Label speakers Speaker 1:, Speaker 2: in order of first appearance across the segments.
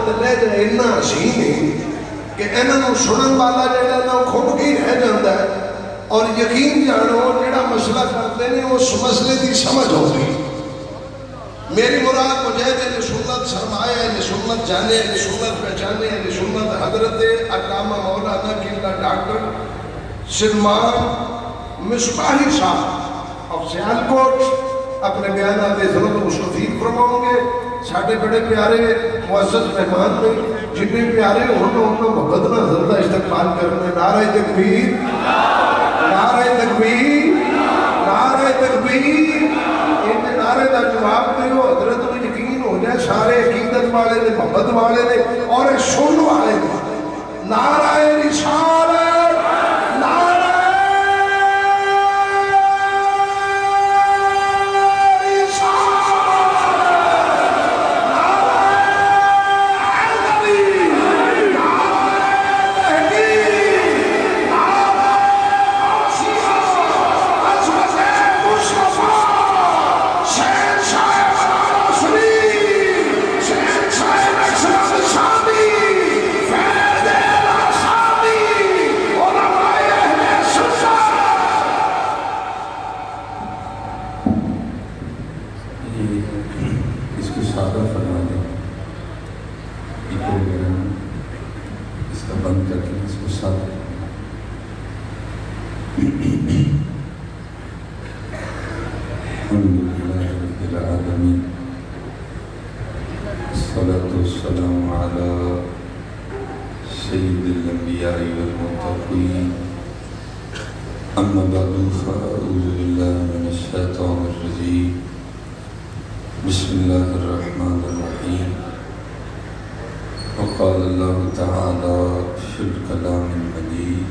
Speaker 1: تے لہجہ اتنا حسین ہے کہ انہوں سنن والا جڑا نا کھب کے ہی رہ جاتا ہے، اور یقین جانو جڑا مسئلہ کرتے ہیں اس مسئلے کی سمجھ ہوتی. میری مراد مجاہد اہل سنت سرمایہ اہل سنت جانے اہل سنت پہچانے اہل سنت حضرت علامہ مولانا قبلہ ڈاکٹر سلمان مصباحی صاحب اب سیالکوٹ اپنے بیانات عظمت و مستفید فرماؤں گے. ساڑھے بڑے پیارے معزز مہمان میں جتنے پیارے انہوں محبت نہ زردہ استقبال کرنے. نعرہ تکبیر، نعرہ تکبیر، نعرہ تکبیر. ان نعرے کا جواب دیو حضرت کو یقین ہو جائے سارے عقیدت والے نے، محبت والے نے اور سن والے نے. نعرہ رسالت، نعرہ أما بعد فأعوذ بالله من الشيطان الرجيم. بسم الله الرحمن الرحيم. وقال الله تعالى في الكلام المجيد: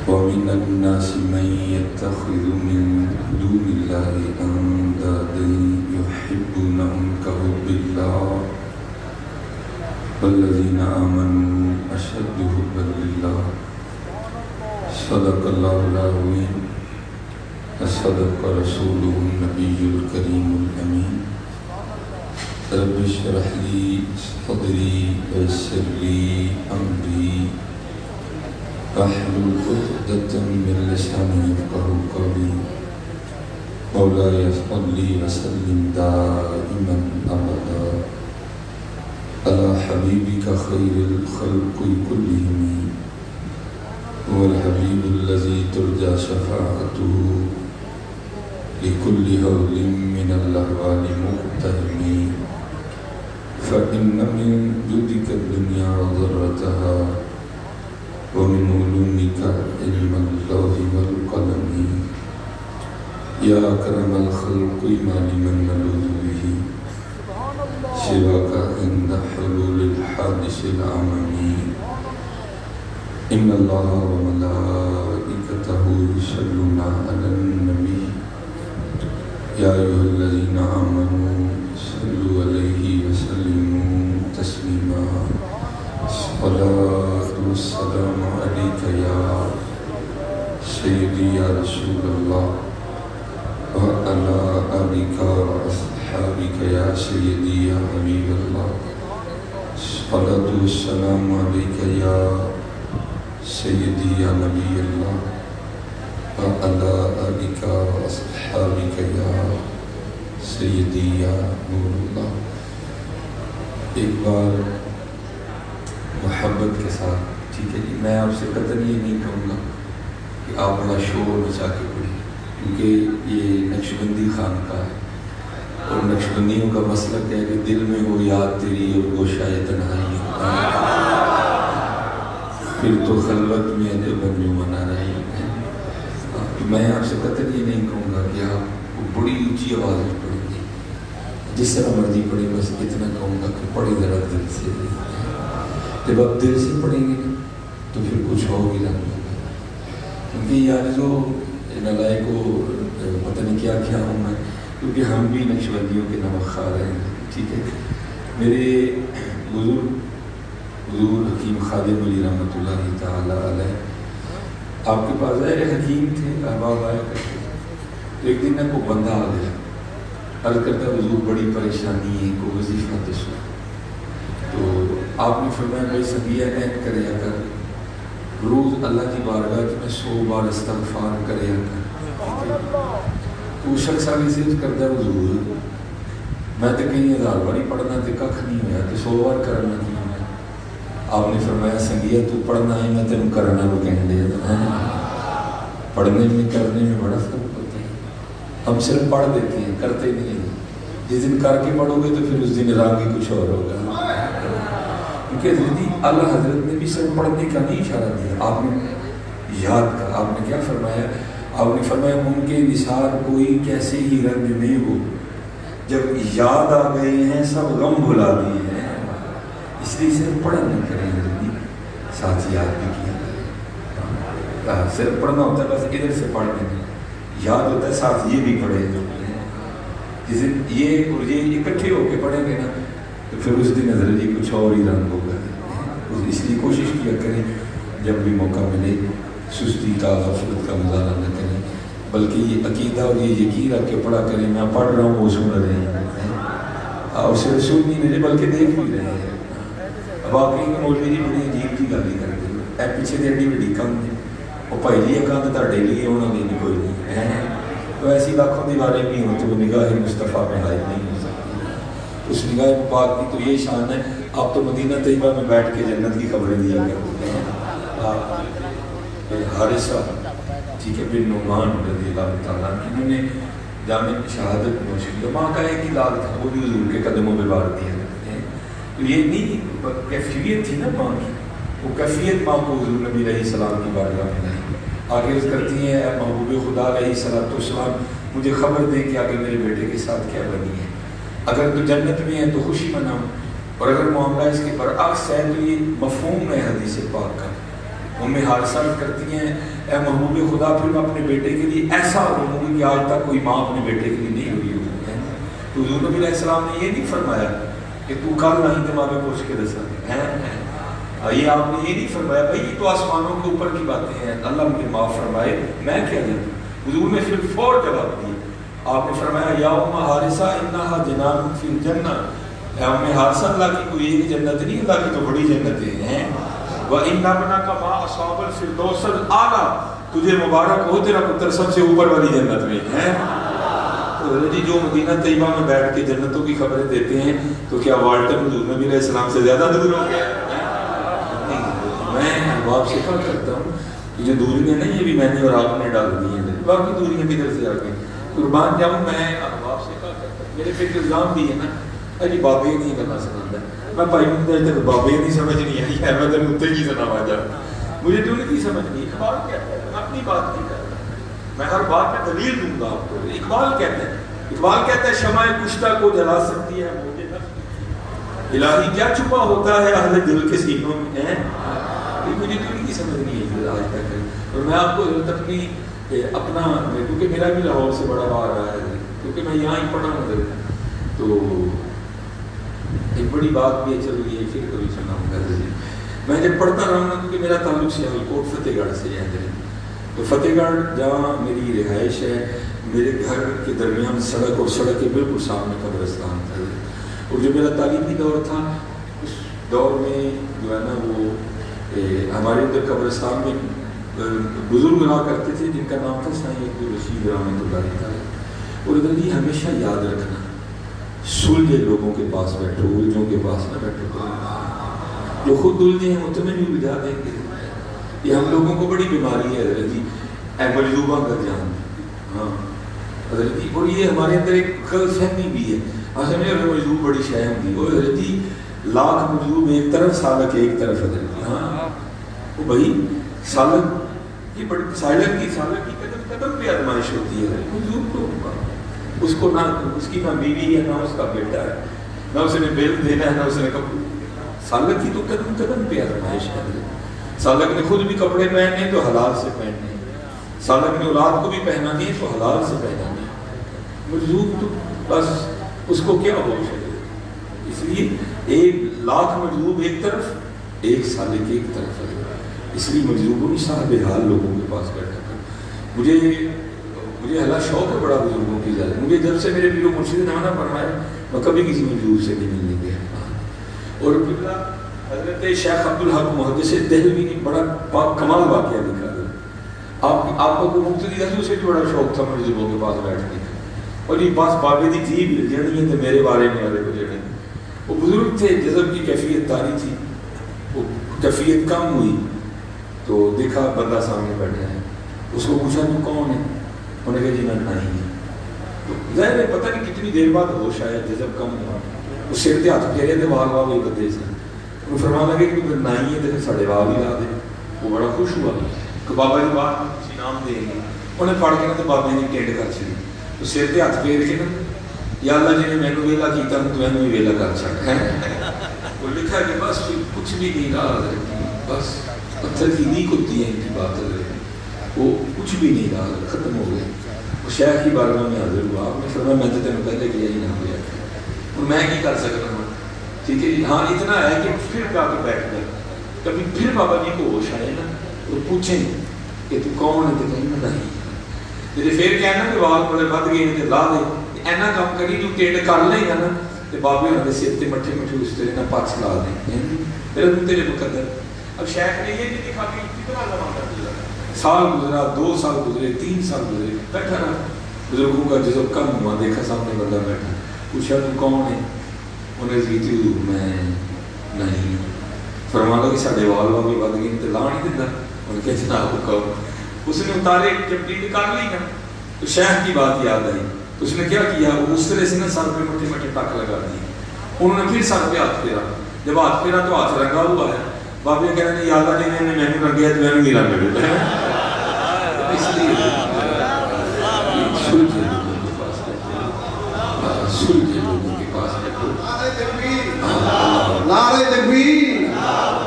Speaker 1: ومن الناس من يتخذ من دون الله أندادا يحبونهم كحب الله والذين آمنوا أشد حبا لله. صدق الله العظيم وصدق رسوله النبي الكريم الأمين. رب اشرح لي صدري ويسر لي أمري واحلل عقدة من لساني يفقهوا قولي. مولاي صل وسلم دائما أبدا على حبيبك خير الخلق كلهم، هو الحبيب الذي ترجى شفاعته لكل هول من الأهوال مقتحم. فإن من جودك الدنيا وضرتها ومن علومك علم اللوح والقلم. يا أكرم الخلق ما لمن نلوذ به سواك عند حلول الحادث العممي. إن الله وملائكته يصلون على النبي يا أيها الذين آمنوا صلوا عليه وسلموا تسليما. الصلاة والسلام عليك يا سيدي يا رسول الله وعلى آلك وأصحابك يا سيدي يا حبيب الله. الصلاة والسلام عليك يا سيدي يا نبي الله وعلى آلك وأصحابك يا سيدي يا نور الله. ایک بار محبت کے ساتھ، ٹھیک ہے جی، میں آپ سے قطعاً یہ نہیں کہوں گا کہ آپ بڑا شور مچا کے پڑھیں، کیونکہ یہ نقشبندی خانقاہ ہے اور نقشبندیوں کا مسئلہ ہے کہ دل میں ہو یاد تیری اور گوشائے تنہائی ہو، پھر تو خلوت میں جو بنجو منا رہی ہے. میں آپ سے قطعاً یہ نہیں کہوں گا کہ آپ بڑی اونچی آواز میں پڑھیں گے، جس طرح مرضی پڑھیں، بس اتنا کہوں گا کہ پڑھیں ذرا دل سے. جب آپ دل سے پڑھیں گے تو پھر کچھ ہو بھی نہ ہوگا، کیونکہ یار جو نلائے کو پتہ نہیں کیا کیا ہوں میں، کیونکہ ہم بھی نقشبندیوں کے نمک خا رہے ہیں. ٹھیک ہے، میرے حضور حکیم خادم علی رحمۃ اللہ تعالیٰ علیہ آپ کے پاس ظاہر حکیم تھے، احباب آیا کرتے. ایک دن کو بندہ آ گیا، عرض کرتا حضور بڑی پریشانی ہے، کو وظیفہ تو سن.
Speaker 2: آپ نے فرمایا بھائی سنگیا این کریا کر، روز اللہ کی بارگاہ میں 100 بار استغفار کریا کر۔ تو شخص آگے سے کردہ حضور میں تو کہیں 1000 باری پڑھنا تو کھ نہیں ہوا، تو 100 بار کرنا نہیں ہوا۔ آپ نے فرمایا سنگیا تو پڑھنا ہے، میں تینوں کرنا وہ کہہ دیا۔ پڑھنے میں کرنے میں بڑا فرق ہوتا ہے۔ ہم صرف پڑھ دیتے ہیں، کرتے نہیں ہیں۔ جس دن کر کے پڑھو گے تو پھر اس دن رنگ ہی کچھ اور ہوگا، کیونکہ اللہ حضرت نے بھی صرف پڑھنے کا نہیں اشارہ دیا، آپ نے یاد کا۔ آپ نے کیا فرمایا؟ آپ نے فرمایا ان کے نثار کوئی کیسے ہی رنگ میں ہو، جب یاد آ گئے ہیں سب غم بھلا دیے ہیں۔ اس لیے صرف پڑھا نہیں کریں گے، ساتھ یاد بھی کیا کریں۔ صرف پڑھنا ہوتا ہے بس ادھر سے پڑھ لیں گے، یاد ہوتا ہے ساتھ یہ بھی پڑھے جو جس دن یہ اور یہ اکٹھے ہو کے پڑھیں گے نا تو پھر اس دن نظر جی کچھ اور ہی رنگ ہوگا۔ اس لیے کوشش کیا کریں جب بھی موقع ملے سستی کا غفلت کا مظاہرہ نہ کریں، بلکہ یہ عقیدہ اور یہ یقین رکھ کے پڑھا کریں میں پڑھ رہا ہوں وہ سن رہے ہیں، اور صرف سن نہیں رہے بلکہ دیکھ بھی رہے ہیں۔ اب آپ کہیں کہ مولوی جی بڑی عجیب کی گل ہی کرتے ہیں، اے پیچھے دے ایڈی وڈی کم ہے، وہ بھائی جی کندھ تھوڑے لیے انہوں نے کوئی نہیں ہے، تو ایسی لاکھوں دیواریں بھی ہوں تو نگاہ مصطفیٰ میں حائل نہیں ہو سکتی۔ اس نگاہ پاک کی تو یہ شان ہے، آپ تو مدینہ طیبہ میں بیٹھ کے جنت کی خبریں دیا کرتے ہیں۔ حارثہ ٹھیک ہے بن نعمان رضی اللہ تعالیٰ انہوں نے جامع شہادت نوش کیا، ماں کا ایک ہی لال تھا، وہ بھی حضور کے قدموں پہ بار دیا کرتے ہیں۔ تو یہ نہیں کیفیت تھی نا ماں کی، وہ کیفیت ماں کو حضور نبی علیہ السلام کی بارگاہ میں لائی۔ آگے عرض کرتی ہیں اے محبوب خدا علیہ السلام مجھے خبر دے کہ آگے میرے بیٹے کے ساتھ کیا بنی ہے، اگر تو جنت میں ہے تو خوشی مناؤں، اور اگر معاملہ اس کے برعکس ہے تو یہ مفہوم ہے حدیث پاک کا۔ حارثہ کرتی ہیں اے محبوب خدا پھر میں اپنے بیٹے کے لیے ایسا ہوں کہ آج تک کوئی ماں اپنے بیٹے کے لیے نہیں ہوئی ہوئی ہے۔ تو حضور نبی علیہ السلام نے یہ نہیں فرمایا کہ تو کل نہیں دماغ پوچھ کے دسا ہے، یہ آپ نے یہ نہیں فرمایا بھائی یہ تو آسمانوں کے اوپر کی باتیں ہیں، اللہ مجھے معاف فرمائے میں کیا جانتا۔ حضور نے پھر فور جواب دیا، آپ نے فرمایا یا ام حارثہ انہا جنان فی الجنہ، اے ام حارثہ اللہ کی کوئی ایک جنت نہیں، اللہ کی تو بڑی جنتیں ہیں۔ وَإِنَّ ابْنَكَ مَا أَصَابَ الْفِرْدَوْسَ الْأَعْلَىٰ، تجھے مبارک ہو تیرا پتر سب سے اوپر والی جنت میں ہے۔ تو جی جو مدینہ طیبہ میں بیٹھ کے جنتوں کی خبریں دیتے ہیں تو کیا والٹن حضور نبی علیہ السلام سے زیادہ دور ہو گیا؟ میں احباب سے کہا کرتا ہوں یہ جو دوریاں نہیں یہ بھی میں نے اور آپ نے ڈال دی ہیں، باقی دوریاں کدھر سے آ گئی؟ قربان جاؤں میں احباب سے کہا کرتا ہوں، میرے پہ الزام بھی ہے نا جی بابے نہیں کرنا سمجھتا، میں بھائی مجھے تک بابے نہیں سمجھ نہیں آئی ہے، میں تین اتنے کی سنا جا مجھے تو نہیں سمجھ نہیں۔ اقبال کہتا ہے میں اپنی بات نہیں کر رہا، میں ہر بات میں دلیل دوں گا آپ کو۔ اقبال کہتا ہے شمع کشتہ کو جلا سکتی ہے موجے نفس، الہی کیا چھپا ہوتا ہے اہل دل کے سینوں میں ہے، مجھے تو نہیں سمجھ نہیں ہے آج تک۔ اور میں آپ کو اپنی اپنا کیونکہ میرا بھی لاہور سے بڑا باہر رہا ہے، کیونکہ میں یہاں ہی پڑھا ہوں تو ایک بڑی بات بھی ہے، چلو یہ پھر کبھی سناؤں گا۔ میں جب پڑھتا رہا ہوں کیونکہ میرا تعلق سیال کوٹ فتح گڑھ سے ہے، تو فتح گڑھ جہاں میری رہائش ہے میرے گھر کے درمیان سڑک اور سڑک کے بالکل سامنے قبرستان تھا، اور جو میرا تعلیمی دور تھا اس دور میں جو ہے نا وہ ہمارے ادھر قبرستان میں بزرگ رہا کرتے تھے جن کا نام تھا سائیں عبد الرشید رحمۃ اللہ تعالیٰ، اور ادھر یہ ہمیشہ یاد رکھنا سلجھے لوگوں کے پاس بیٹھو، الجھوں کے پاس نہ بیٹھو، جو خود الجھے ہیں وہ تمہیں بھی الجھا دیں گے۔ یہ ہم لوگوں کو بڑی بیماری ہے حضرت جی، اے مجذوبہ کا جان، ہاں حضرت جی، اور یہ ہمارے اندر ایک غلط فہمی بھی ہے، اصل میں مجذوب بڑی شے ہوتی ہے، اور حضرت جی لاکھ مجذوب ایک طرف سالک ایک طرف حضرت جی، ہاں وہ بھائی سالک یہ بڑی سالک کی قدم قدم پہ آزمائش ہوتی ہے، مجذوب تو اس کو نہ اس کی نہ بیوی ہے نہ اس کا بیٹا ہے، نہ اس نے بیل دینا ہے نہ اس نے کپڑے، سالک کی تو قدم قدم پہ آزمائش ہے۔ سالک نے خود بھی کپڑے پہننے تو حلال سے پہننے، سالک نے اولاد کو بھی پہنانی ہے تو حلال سے پہنانی، مجذوب تو بس اس کو کیا ہو سکے، اس لیے ایک لاکھ مجذوب ایک طرف ایک سالک ایک طرف ہے، اس لیے مجذوبوں کی صاحب حال لوگوں کے پاس بیٹھا کر مجھے اللہ شوق ہے بڑا بزرگوں کی زیادہ، مجھے جب سے میرے پیرو مرشد نے منع فرمایا میں کبھی کسی مجذوب سے نہیں ملنے گیا، اور حضرت شیخ عبدالحق محدث دہلوی نے بڑا کمال واقعہ لکھا ہے. آپ کو مقتدی رسول سے بڑا شوق تھا مجذبوں کے پاس بیٹھنے کا, اور یہ بس بابے دی جیب جڑی ہے تو میرے بارے میں والے کو جڑے وہ بزرگ تھے, جذب کی کیفیت تاری تھی, وہ کیفیت کم ہوئی تو دیکھا بندہ سامنے بیٹھا ہے, اس کو پوچھا تو کون ہے, انہوں نے کہا جی میں نہیں ہوں. تو ظاہر ہے پتہ نہیں کتنی دیر بعد ہوش آیا, جذب کم ہوا, اس سر تے ہاتھ پھیرے دے وال وال بدے سے وہ فرمان لگے کہ نہیں ہے تو ساڑے وال ہی لا دے. وہ بڑا خوش ہوا کہ بابا جی بات کسی نام دیں گے. انہیں پڑھ کے نا تو بابے نے ٹینڈ کر چڑی, تو سر تے ہاتھ پھیر کے نا یا اللہ جی نے مینو ویلا کیتا ہوں تو میں ویلا کر چھڑ. وہ لکھا کہ بس کچھ بھی نہیں رہا, بس پتھر کی نیک ہوتی ہے ان کی بات, وہ کچھ بھی نہیں رہا, ختم ہو گیا. وہ شیخ کی بارگاہ میں حاضر ہوا, آپ نے فرمایا میں تو تینوں پہلے کیا ہی نہ ہو گیا, اور میں کی کر سکتا ہوں. ٹھیک ہے جی, ہاں اتنا ہے کہ پھر جا کے بیٹھ گیا. کبھی پھر بابا جی کو ہوش آئے نا تو پوچھیں کہ تو کون ہے, تو کہیں نہیں. جی پھر کہنا کہ وال بڑے بد گئے تو لا دے, اینا کام کری تو ٹینڈ کر لے گا نا تو بابے انہوں نے سر تے مٹھے مٹھے اس طرح نہ پاچ لا دیں. پھر تیرے مقدر. اب شیخ نے یہ نہیں دکھا کہ کتنا زمانہ گزرا, سال گزرا, 2 سال گزرے, 3 سال گزرے, بیٹھا رہا. بزرگوں کا جذب کم ہوا, دیکھا سامنے بندہ بیٹھا, پوچھا تو کون ہے, انہیں کہتی حضور میں نہیں. فرمایا کہ ساڑے وال وال بھی بد گئے تو لا نہیں دیتا. انہیں کہا جناب حکم. اس نے اتارے جب ٹینڈ کر لی نا تو شیخ کی بات یاد آئی. تو اس نے کیا کیا, اس طرح سے نا سر پہ مٹھے مٹھے ٹک لگا دی. انہوں نے پھر سر پہ ہاتھ پھیرا, جب ہاتھ پھیرا تو ہاتھ رنگا ہوا ہے. بابے کہنے نے یاد آنے میں نے رنگیا تو میں نے نہیں رنگ دیتا. اس لیے سلجھے لوگوں کے پاس بیٹھو, سلجھے لوگوں کے پاس بیٹھو.
Speaker 1: نعرہ تکبیر,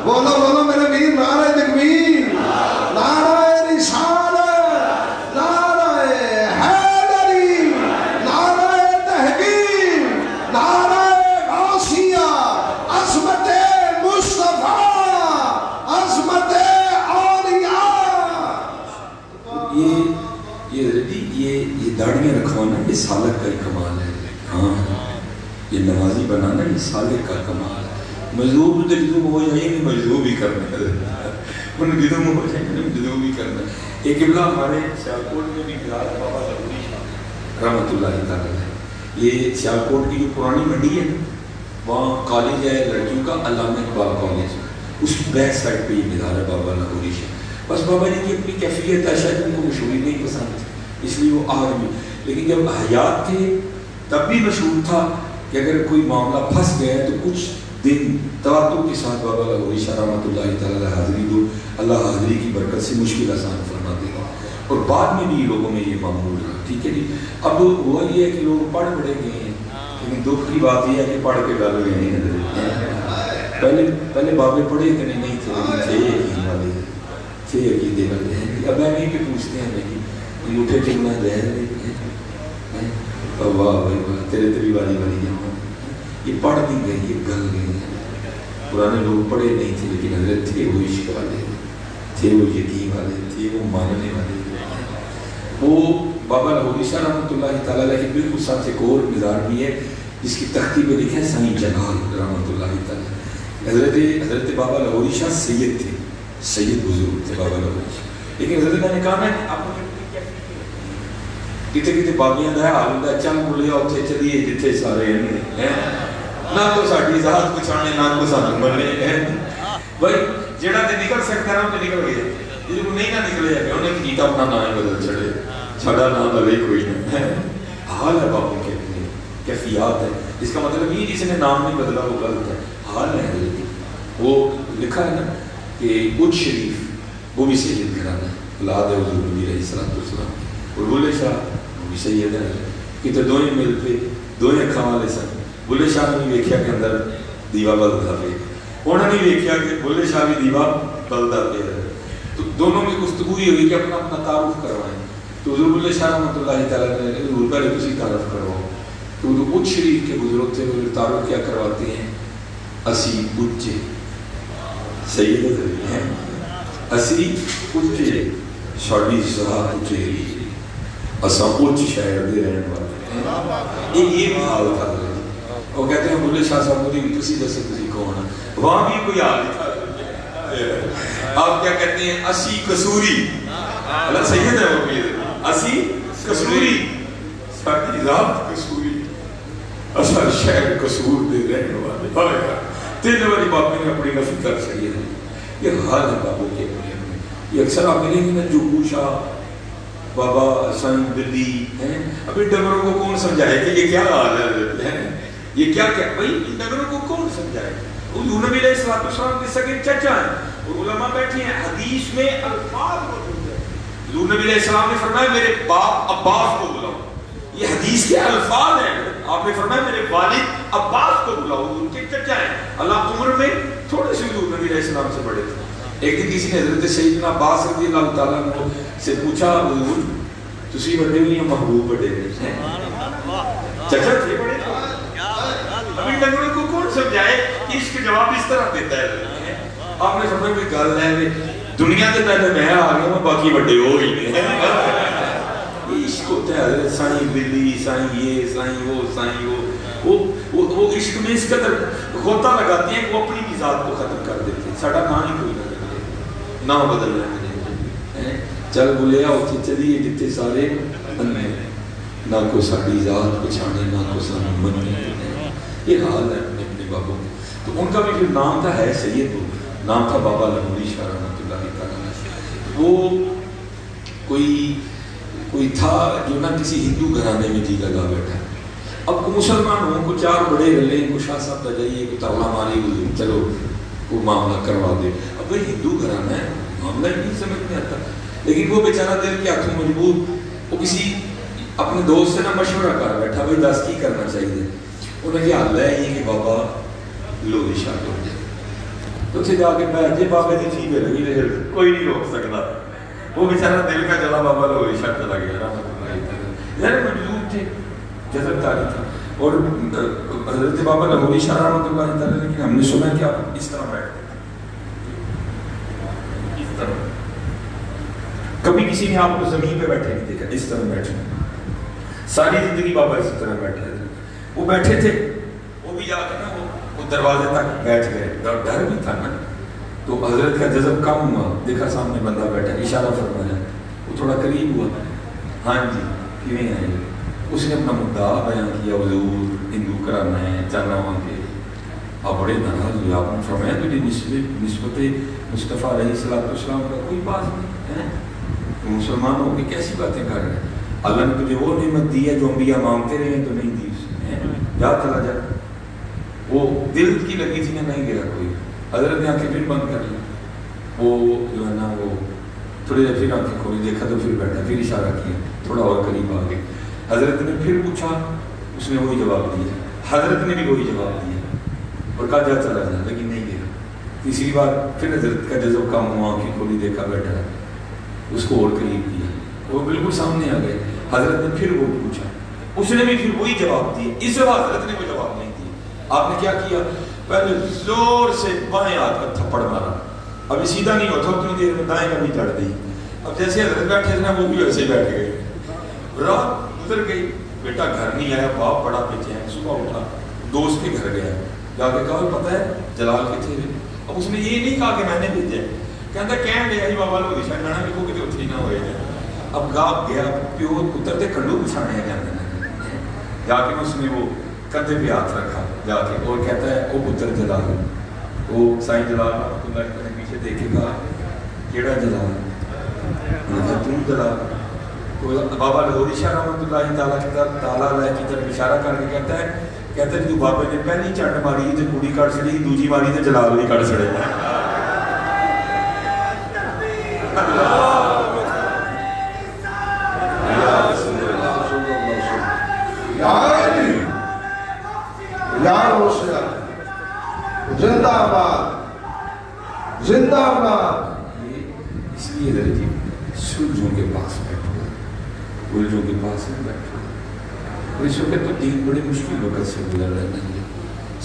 Speaker 1: بولو بولو میرے ویر, نعرہ تکبیر, نعرہ رسالت, نعرہ حیدری, نعرہ تحقیق, نعرہ غوثیہ, عظمت مصطفیٰ, عظمت اولیاء.
Speaker 2: یہ داڑیاں رکھوانا یہ سالک کا ہی کمال ہے. ہاں یہ نمازی بنانا یہ سالک کا کمال ہے. مجذوب تو جذوب ہو جائے گا, مجذوب ہی کرنا ہے, انہیں جذوب ہو جائے گا, جذوب ہی کرنا ہے. ایک قبلہ ہمارے سیالکوٹ میں بھی گزار بابا لاہوری شاہ رحمۃ اللہ تعالیٰ ہے. یہ سیالکوٹ کی جو پرانی منڈی ہے وہاں کالج ہے لڑکیوں کا, علامہ اقبال کالج, اس کی بیک سائڈ پہ یہ مزار ہے بابا لاہوری شاہ. بس بابا جی کی اپنی کیفیت ہے, شاید ان کو مشہوری نہیں پسند تھی اس لیے وہ آج بھی, لیکن جب حیات تھے تب بھی مشہور تھا کہ اگر کوئی معاملہ پھنس گیا تو کچھ دن تواتر کے ساتھ بابا لاہوری شاہ رحمۃ اللہ تعالیٰ حاضری دو, اللہ حاضری کی برکت سے مشکل آسان فرما دے گا. اور بعد میں بھی لوگوں میں یہ معمول رہا. ٹھیک ہے جی. اب ہوا یہ ہے کہ لوگ پڑھ پڑھے گئے ہیں, لیکن دکھ کی بات یہ ہے کہ پڑھ کے گل گئے ہیں. پہلے بابے پڑھے اتنے نہیں تھے, لیکن تھے یقین والے, تھے عقیدے والے ہیں. اب میں پہ پوچھتے ہیں کہ انگوٹھے چلنا رہ رہے ہیں, واہ بھائی واہ, تیرے تیری والی والی جاؤں. یہ پڑھ نہیں گئے, یہ گل گئے ہیں. پرانے لوگ پڑھے نہیں تھے لیکن حضرت تھے وہ عشق والے, تھے وہ یقین والے, تھے وہ ماننے والے. وہ بابا لاہوری شاہ رحمۃ اللہ تعالیٰ علیہ بالکل ساتھ ایک اور مزار بھی ہے جس کی تختی پہ لکھا ہے سائیں جلال رحمۃ اللہ تعالیٰ. حضرت بابا لاہوری شاہ سید تھے, سید بزرگ تھے بابا لاہوری شاہ. لیکن حضرت نے کہا ہے آپ کتے کتے باغیاں دا حال ہوندا, چل بولیا اوتھے چلیے جتھے سارے ہیں, نہ تو ساڈی ذات پچھانے نہ کو سانوں مننے. بھائی جیڑا تے نکل سکتا ہے وہ تے نکل گیا, جے کو نہیں نہ نکلے ہے انہیں کیتا اپنا نام بدل چھڑے, ساڈا نام بدلے کوئی نہیں. حال ہے باپو کے اپنے کیفیات ہے. اس کا مطلب یہ جس نے نام نہیں بدلا وہ غلط ہے, حال ہے. وہ لکھا ہے نا کہ اُج شریف وہ بھی سید گھرانا ہے, اولاد ہے حضور نبی علیہ الصلوۃ والسلام. اور بلے شاہ وہ بھی سید ہے, کہ دونوں مل پہ دونوں اکھاں والے سن. بلے شاہ نے بھی ویکھیا کہ اندر دیوا بلدا پہ, انہوں نے ویکھیا کہ بلے شاہ بھی دیوا بلدا پہ ہے. تو دونوں میں گفتگو یہ ہوئی کہ اپنا اپنا تعارف کروائیں. تو حضور بلے شاہ رحمۃ اللہ تعالیٰ نے حضور پہلے کسی تعارف کرواؤ. تو اُج شریف کے بزرگ تھے, وہ تعارف کیا کرواتے ہیں, اسی اُچے سید ہیں, اسی اُچے ساڈی ذات اچیری, اساں اُچ شہر دے رہن والے ہیں. یہ بھی حال تھا. وہ کہتے ہیں بلے شاہ صاحب مجھے تسی دسو تسی کون ہے، وہاں بھی کوئی حال نہیں تھا. آپ کیا کہتے ہیں اسی کسوری، اللہ سید ہے وہ بھی اسی کسوری، ساری ذات کسوری، اصل شہر کسور دے رہنے والے. تین والی بات میں نے اپنی نفی کر سکتی ہے. یہ حال ہے بابوں کے اپنے میں. یہ اکثر آپ ملیں گے نا جو پوچھا بابا سن بلی ہیں، ابھی ڈنگروں کو کون سمجھائے کہ یہ کیا حال ہے، یہ کیا کیا بھائی ڈنگروں کو کون سمجھائے. حضور نبی علیہ السلام کے سگے چچا ہیں اور علماء بیٹھے ہیں، حدیث میں الفاظ موجود ہیں. حضور نبی علیہ السلام نے فرمایا میرے باپ عباس کو بلاؤ، یہ حدیث کے الفاظ ہیں. آپ نے فرمایا میرے والد عباس کو بلاؤ، ان کے چچا ہیں. اللہ عمر میں تھوڑے سے حضور نبی علیہ السلام سے بڑے تھے. ایک دن کسی نے حضرت سیدنا عباس رضی اللہ تعالیٰ عنہ سے پوچھا حضور تسی بڑے ہوئی ہیں محبوب بڑے ہیں، چچا تھے بڑے تھے. ابھی ڈنگروں کو کون سمجھائے کہ اس کے جواب اس طرح دیتا ہے. آپ نے فرمایا کوئی گل ہے دنیا کے پہلے میں آ گیا ہوں باقی بڑے ہو ہی نہیں. عشق ہوتا ہے حضرت سائیں بلی سائیں یہ سائیں وہ سائیں وہ عشق میں اس قدر غوطہ لگاتے ہیں کہ وہ اپنی بھی ذات کو ختم کر دیتے ہیں. ساڈا نام ہی کوئی نہ بدل رہے چل بولیا اتنے چلیے جتنے سارے انے نہ کوئی ساری ذات پچھانے نہ کوئی سانو مننے. یہ حال ہے اپنے اپنے بابوں. تو ان کا بھی پھر نام تھا ہے سید، نام تھا بابا لاہوری شاہ رحمۃ اللہ تعالیٰ. وہ کوئی تھا جو نہ کسی ہندو گھرانے میں جی لگا بیٹھا. اب کو مسلمان ہوں کو چار بڑے رلے کو شاہ صاحب بجائیے کو تالا ماری چلو وہ معاملہ کروا دے. اب بھائی ہندو گھرانا ہے معاملہ ہی نہیں سمجھ میں آتا. لیکن وہ بیچارہ دل کے ہاتھوں مجبور وہ کسی اپنے دوست سے نہ مشورہ کر بیٹھا بھائی دس کی کرنا چاہیے. انہیں یہ حال ہے یہ کہ بابا لوہی شاہ ہو جائے تو اسے جا کے بیٹھ جائے بابے کی چیز لگی رہے کوئی نہیں روک سکتا. وہ بیچارہ دل کا چلا بابا لوہی شاہ چلا گیا رحمۃ اللہ تعالیٰ. یعنی مجبور تھے جذب تاری تھا. اور حضرت بابا لاہوری شاہ رحمۃ اللہ تعالیٰ لیکن ہم نے سنا کہ آپ اس طرح بیٹھتے اس طرح کبھی کسی نے آپ کو زمین پہ بیٹھے نہیں دیکھا اس طرح بیٹھے. ساری زندگی بابا اس طرح بیٹھے تھے. وہ بیٹھے تھے وہ بھی جا کے نا وہ دروازے تک بیٹھ گئے. ڈر بھی تھا نا تو حضرت کا جذب کم ہوا. دیکھا سامنے بندہ بیٹھا اشارہ فرمایا وہ تھوڑا قریب ہوا. ہاں جی کیویں ہیں. اس نے اپنا مدعا بیان کیا حضور ہندو کرانا ہے جانا وہاں کے. آپ بڑے ناراض ہوئے. آپ نے فرمایا تجھے نسبت مصطفیٰ علیہ السلام کا کوئی بات نہیں ہے. مسلمان ہو کے کیسی باتیں کر رہے ہیں. اللہ نے تجھے وہ نعمت دی ہے جو انبیاء مانگتے رہے ہیں تو نہیں دی اس نے. جا چلا جا. وہ دل کی لگی تھی نہیں گیا کوئی. حضرت نے آنکھیں پھر بند کر لی. وہ جو ہے نا وہ تھوڑی دیر پھر آنکھیں کھولی دیکھا تو پھر بیٹھا پھر اشارہ کیا تھوڑا اور قریب آ گئے. حضرت نے پھر پوچھا اس نے وہی جواب دیا. حضرت نے بھی وہی جواب دیا اور کہا جا چلا جا لیکن نہیں گیا. تیسری بار پھر حضرت کا جذب کام ہوا آنکھیں کھولی دیکھا بیٹھا اس کو اور قریب کیا وہ بالکل سامنے آ گئے. حضرت نے پھر وہ پوچھا اس نے بھی پھر وہی جواب دیا. اس دفعہ حضرت نے وہ جواب نہیں دیا. آپ نے کیا کیا پہلے زور سے بائیں ہاتھ کا تھپڑ مارا. ابھی سیدھا نہیں ہوتا اتنی دیر میں دائیں کا بھی چڑھ دی. اب جیسے حضرت بیٹھے تھے نا وہ بھی ویسے بیٹھ گئے. رات گزر گئی. بیٹا گھر نہیں آیا. باپ بڑا پیچھے ہے. صبح اٹھا دوست کے گھر گیا جا کے کہا پتہ ہے جلال کتنے تھے. اب اس نے یہ نہیں کہا کہ میں نے بھیجا کہتا کہن گیا جی بابا لوہی شاہ جانا بھی کو کتے اتھی نہ ہوئے. اب گاپ گیا پیو پتر دے کنڈو بچھانے جانے جا کے اس نے وہ کندھے پہ ہاتھ رکھا جا کے اور کہتا ہے او پتر جلال. وہ سائیں جلال رحمۃ اللہ نے پیچھے دیکھے کہا کیڑا جلال. تم جلال. بابا لاہوری شاہ رحمۃ اللہ تعالیٰ کی طرف اشارہ کر کے کہتا ہے تو بابے نے پہلی چنڈ ماری تو کڑی کٹ چڑی دوجی ماری تو جلال بھی کٹ چڑے.
Speaker 1: زندہ آباد زندہ آباد.
Speaker 2: اس لیے درجی سلجھوں کے پاس بیٹھو الجھوں کے پاس بیٹھو. اور اس وقت تو دین بڑے مشکل وقت سے گزر رہے ہیں.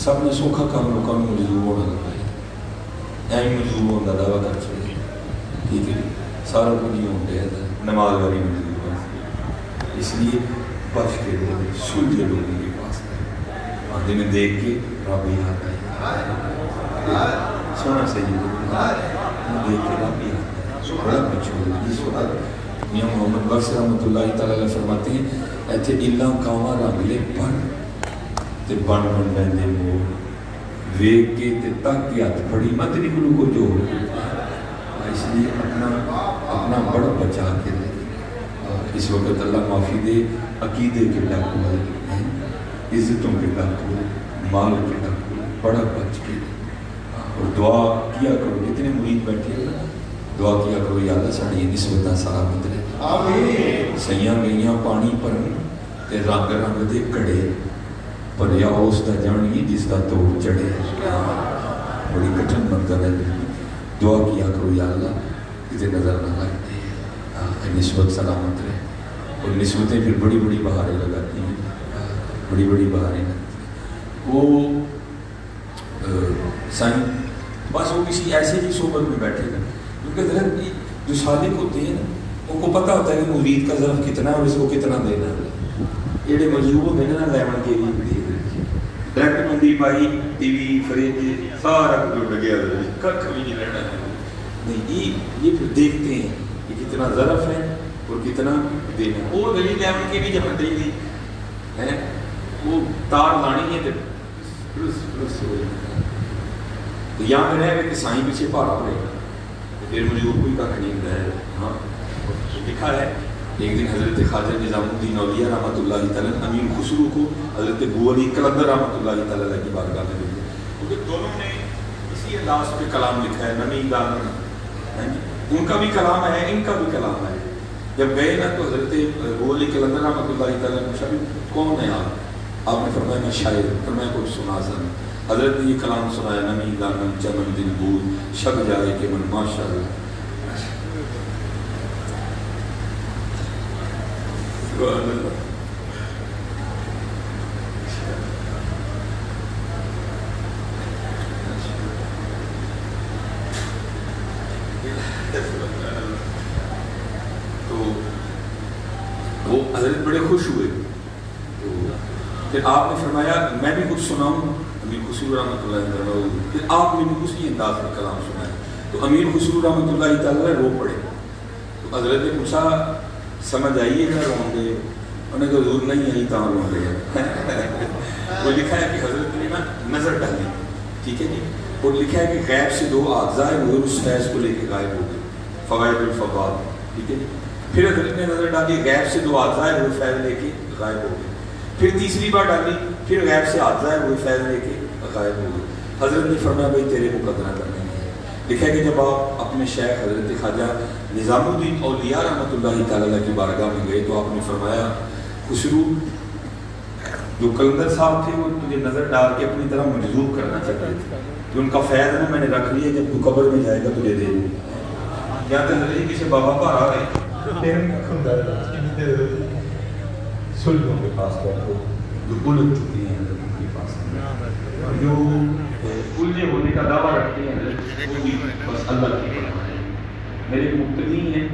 Speaker 2: سب نے سوکھا کام لوگوں میں مجذوب ہونا لگا ہے. مجذوب ہونے کا دعویٰ کر چکے. ٹھیک ہے سارا کچھ یہ ہوتے ہیں نماز والی مجذوب. اس لیے بچ کے لوگ سلجھے لوگوں کے پاس آدھے میں دیکھ کے رب یاد آئی سونا سید دیکھ کے رب یاد آئی بڑا مشہور اس وقت میاں محمد بخش رحمۃ اللہ تعالی علیہ فرماتے ہیں ایتھے اللہ کاواں رنگ لے بن تے بن بن بندے مور ویگ کے تے تک کے ہاتھ پھڑی مت نکلو کو جو اس لیے اپنا بڑا بچا کے دے اس وقت اللہ معافی دے عقیدے کے ڈاکو ہیں عزتوں کے ڈاکو مال کے ڈاکو بڑا بچ کے اور دعا کیا کرو کتنے مرید بیٹھے ہیں دعا کیا کرو یا اللہ ساڑی نسبتاں سلامت رہے سیاں گئیاں پانی پر تے رنگ رنگ دے کڑے پر یا اس دا جانی جس دا توڑ چڑھے بڑی کٹھن منظر ہے دعا کیا کرو یا اللہ کسی نظر نہ لگتے نسبت سلامت رہے اور نسبتیں پھر بڑی بڑی بہاریں لگاتی ہیں بڑی بڑی بہاریں لگتی ہیں وہ سائن بس وہ کسی ایسے ہی صحبت میں بیٹھے گا کیونکہ ظرف جو صادق ہوتے ہیں نا ان کو پتہ ہوتا ہے کہ مرید کا ظرف کتنا ہے اور اس کو کتنا دینا ہے یہ مجلوب ہوتے ہیں نا لیمن کے لیے ڈائریکٹ مندی پائی ٹی وی فریج سارا کچھ اٹھ گیا کھ بھی نہیں رہنا ہے نہیں یہ پھر دیکھتے ہیں کہ کتنا ظرف ہے اور کتنا دینا ہے وہ دلی لیمن کے بھی جب دے دی ہے وہ تار لانی ہے تو یہاں میں رہے کہ سائیں پیچھے پہاڑا پڑے گا پھر مجھے کوئی کا نہیں ہوتا ہے ہاں لکھا ہے ایک دن حضرت خواجہ نظام الدین اولیاء رحمۃ اللہ تعالیٰ امیر خسرو کو حضرت بو علی کلندر رحمۃ اللہ تعالیٰ کی بارگاہ میں بھیجا کیونکہ دونوں نے اسی انداز پہ کلام لکھا ہے نمی دامن ان کا بھی کلام ہے ان کا بھی کلام ہے جب گئے نا تو حضرت بو علی کلندر رحمۃ اللہ تعالیٰ نے پوچھا کون ہے آپ نے فرمایا میں شاعر فرمایا کچھ سنا سن حضرت نے یہ کلام سنایا نمی دامن چمن دل بود شب جائے کہ من ماشاء اللہ تو وہ حضرت بڑے خوش ہوئے تو پھر آپ نے فرمایا میں بھی کچھ سناؤں امیر خسرو رحمۃ اللہ تعالیٰ پھر آپ نے بھی اسی انداز میں کلام سنایا تو امیر خسرو رحمۃ اللہ تعالیٰ رو پڑے تو حضرت نے پوچھا سمجھ آئیے نہ رون دے انہیں تو ضرور نہیں آئی تاں رون دے وہ لکھا ہے کہ حضرت نے نا نظر ڈالی ٹھیک ہے جی اور لکھا ہے کہ غیب سے دو اعضاء ہوئے اس فیض کو لے کے غائب ہو گئے فوائد الفواد ٹھیک ہے جی پھر حضرت نے نظر ڈالی غیب سے دو اعضاء ہوئے فیض لے کے غائب ہو گئے پھر تیسری بار ڈالی پھر غیب سے اعضاء ہوئے فیض لے کے غائب ہو گئے حضرت نے فرمایا بھائی تیرے مقدرہ کرنے ہیں لکھا ہے کہ جب آپ اپنے شیخ حضرت خواجہ نظام الدین اولیاء رحمۃ اللہ تعالیٰ کی بارگاہ میں گئے تو آپ نے فرمایا خسرو جو کلندر صاحب تھے وہ تجھے نظر ڈال کے اپنی طرح مجذوب کرنا چاہتے تھے کہ ان کا فیض نا میں نے رکھ لیا جب تو قبر میں جائے گا تجھے دے دوں یا تو نظری کسی بابا پر آ گئے سلطوں کے پاس بیٹھو جو بلند چکی ہیں ان کے پاس جو الجھے ہونے کا دعویٰ رکھتے ہیں وہ بھی بس اللہ کی پناہ ہے میرے مقتدی ہیں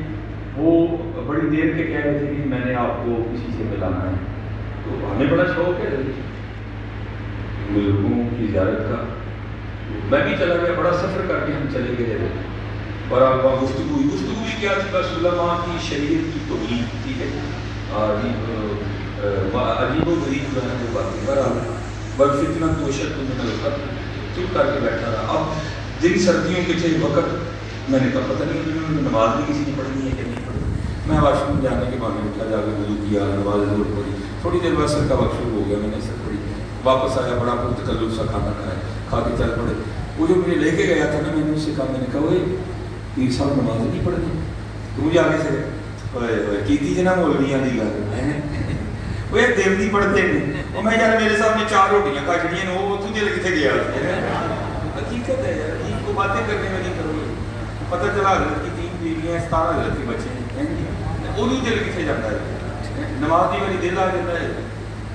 Speaker 2: وہ بڑی دیر کے کہہ رہے تھے کہ میں نے آپ کو کسی سے ملانا ہے تو ہمیں بڑا شوق ہے بزرگوں کی زیارت کا میں بھی چلا گیا بڑا سفر کر کے ہم چلے گئے اور آپ گفتگو بھی کیا تھی بس علماء کی شریعت کی توحید ٹھیک ہے عجیب و غریب جو ہے وہ باتیں بر فتنہ تو شد من القتل چپ کر کے بیٹھا رہا اب دن سردیوں کے تھے وقت میں نے کہا پتہ نہیں نماز بھی کسی نے پڑھنی ہے کہ نہیں پڑھنی میں واش روم جانے کے بعد اٹھا جا کے وضو کیا نماز ضرور پڑھی تھوڑی دیر بعد سر کا وقت شروع ہو گیا میں نے سر پڑھی واپس آیا بڑا پرتکلف سا کھانا کھایا کھا کے چل پڑے وہ جو مجھے لے کے گیا تھا نا میں نے اس سے کہا میں نے کہا وہ پیر صاحب نماز نہیں پڑھنی تو مجھے آگے سے کیتی جنا مولویاں دی گل وہ ایک دل دی پڑھتے ہیں اور میں یار میرے سامنے 4 روٹیاں کھجڑیاں نے وہ تو دل کتے گیا حقیقت ہے یار عید کو باتیں کرنے میں نہیں کرو پتہ چلا حضرت کی 3 بیویاں 17 حضرت کے بچے ہیں وہ دل کتے جاتا ہے نماز دی والی دل آ جاتا ہے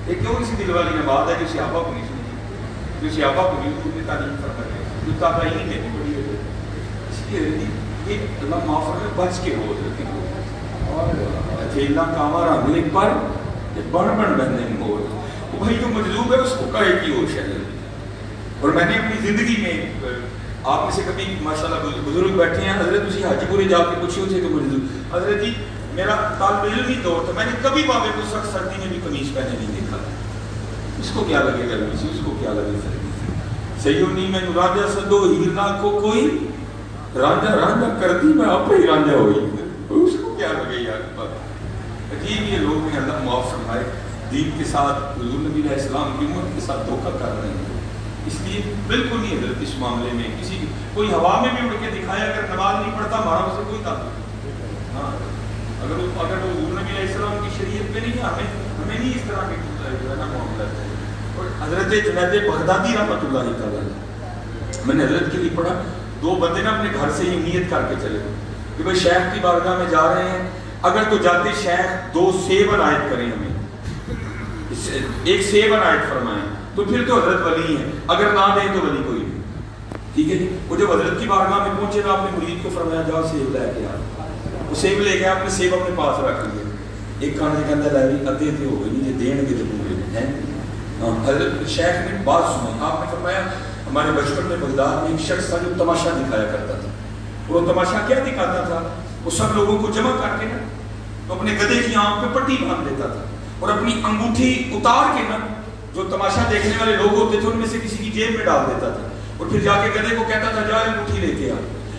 Speaker 2: ایک کیوں سی دل والی نماز ہے جو صحابہ کو نہیں سنی جو صحابہ کو نہیں سنی تعلیم فرما ہے جو تابعین نے بھی پڑھی ہے اس لیے یہ اللہ معاف کرے بچ کے ہو حضرت کو اور اکیلا کاما رنگ لے پر بن بن بندے مور بھائی جو مجذوب ہے اس کو کہے کہ وہ شہر. اور میں نے اپنی زندگی میں آپ میں سے کبھی ماشاءاللہ بزرگ بیٹھے ہیں, حضرت اسی حاجی پورے جا کے پوچھے اسے کہ مجذوب حضرت جی میرا طالب علم ہی دور تھا, میں نے کبھی بابے کو سخت سردی میں بھی قمیض پہنے نہیں دیکھا. اس کو کیا لگے گرمی سے, اس کو کیا لگے سردی سے. سیو نہیں میں راجا سدو ہیرنا کو کوئی رانجا رانجا کرتی میں آپ ہی رانجا ہوئی, اس کو کیا لگے یار بات. عجیب یہ لوگ ہیں, اللہ معاف فرمائے, دین کے ساتھ حضور نبی علیہ السلام کی امت کے ساتھ دھوکہ کر رہے ہیں. اس لیے بالکل نہیں حضرت اس معاملے میں کسی کوئی ہوا میں بھی اڑ کے دکھایا اگر نماز نہیں پڑھتا ہمارا اسے کوئی تعلق نہیں. ہاں اگر وہ حضور نبی علیہ السلام کی شریعت میں نہیں ہے, ہمیں نہیں اس طرح کے جو ہے نا معاملہ ہے. اور حضرت جنید بغدادی رحمۃ اللہ تعالیٰ, میں نے حضرت کے لیے پڑھا, 2 بندے نا اپنے گھر سے ہی نیت کر کے چلے کہ بھائی شیخ کی بارگاہ میں جا رہے ہیں, اگر تو جاتے شیخ 2 سیب عنایت کریں ہمیں, 1 سیب عنایت فرمائیں تو پھر تو حضرت ولی ہیں, اگر نہ دیں تو ولی کوئی نہیں. ٹھیک ہے جی. وہ جب حضرت کی بارگاہ میں پہنچے تو آپ نے مرید کو فرمایا جاؤ سیب لے کے آ. وہ سیب لے کے آپ نے سیب اپنے پاس رکھ لیے. ایک کہانی کے اندر لائبریری ادھے ادھے ہو گئی, یہ دین کے تو پورے ہیں. حضرت شیخ نے بات سنائی, آپ نے فرمایا ہمارے بچپن میں بغداد میں ایک شخص تھا جو تماشا دکھایا کرتا تھا. وہ تماشا کیا دکھاتا تھا, وہ سب لوگوں کو جمع کر کے نا تو اپنے گدھے کی آنکھ پہ پٹی باندھ دیتا تھا اور اپنی انگوٹھی اتار کے نا جو تماشا دیکھنے والے لوگ ہوتے تھے ان میں سے کسی کی جیب میں ڈال دیتا تھا اور پھر جا کے گدھے کو کہتا تھا جا انگوٹھی لے کے آ.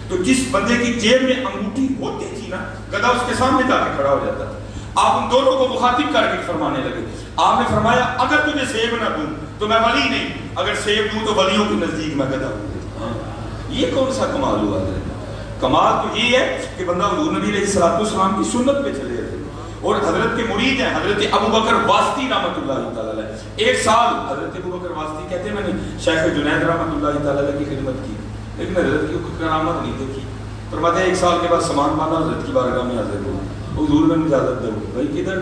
Speaker 2: تو جس بندے کی جیب میں انگوٹھی ہوتی تھی نا گدھا اس کے سامنے جا کے کھڑا ہو جاتا تھا. آپ ان دونوں کو مخاطب کر کے فرمانے لگے. آپ نے فرمایا اگر تجھے سیب نہ دوں تو میں ولی نہیں, اگر سیب دوں تو ولیوں کے نزدیک میں گدھا ہوں. یہ کون سا کمال ہوا ہے؟ کمال تو یہ ہے کہ بندہ حضور نبی علیہ السلام کی سنت پہ چلے جاتے. اور حضرت کے مرید ہیں حضرت ابو بکر واسطی رحمۃ اللہ تعالیٰ علیہ. 1 سال حضرت ابو بکر واسطی کہتے ہیں میں نے شیخ جنید رحمۃ اللہ تعالیٰ علیہ کی خدمت کی, لیکن حضرت کی کرامت نہیں دیکھی. فرماتے ہیں 1 سال کے بعد سامان باندھا, حضرت کی بارگاہ میں حاضر ہوا. حضور نے اجازت دو, بھائی کدھر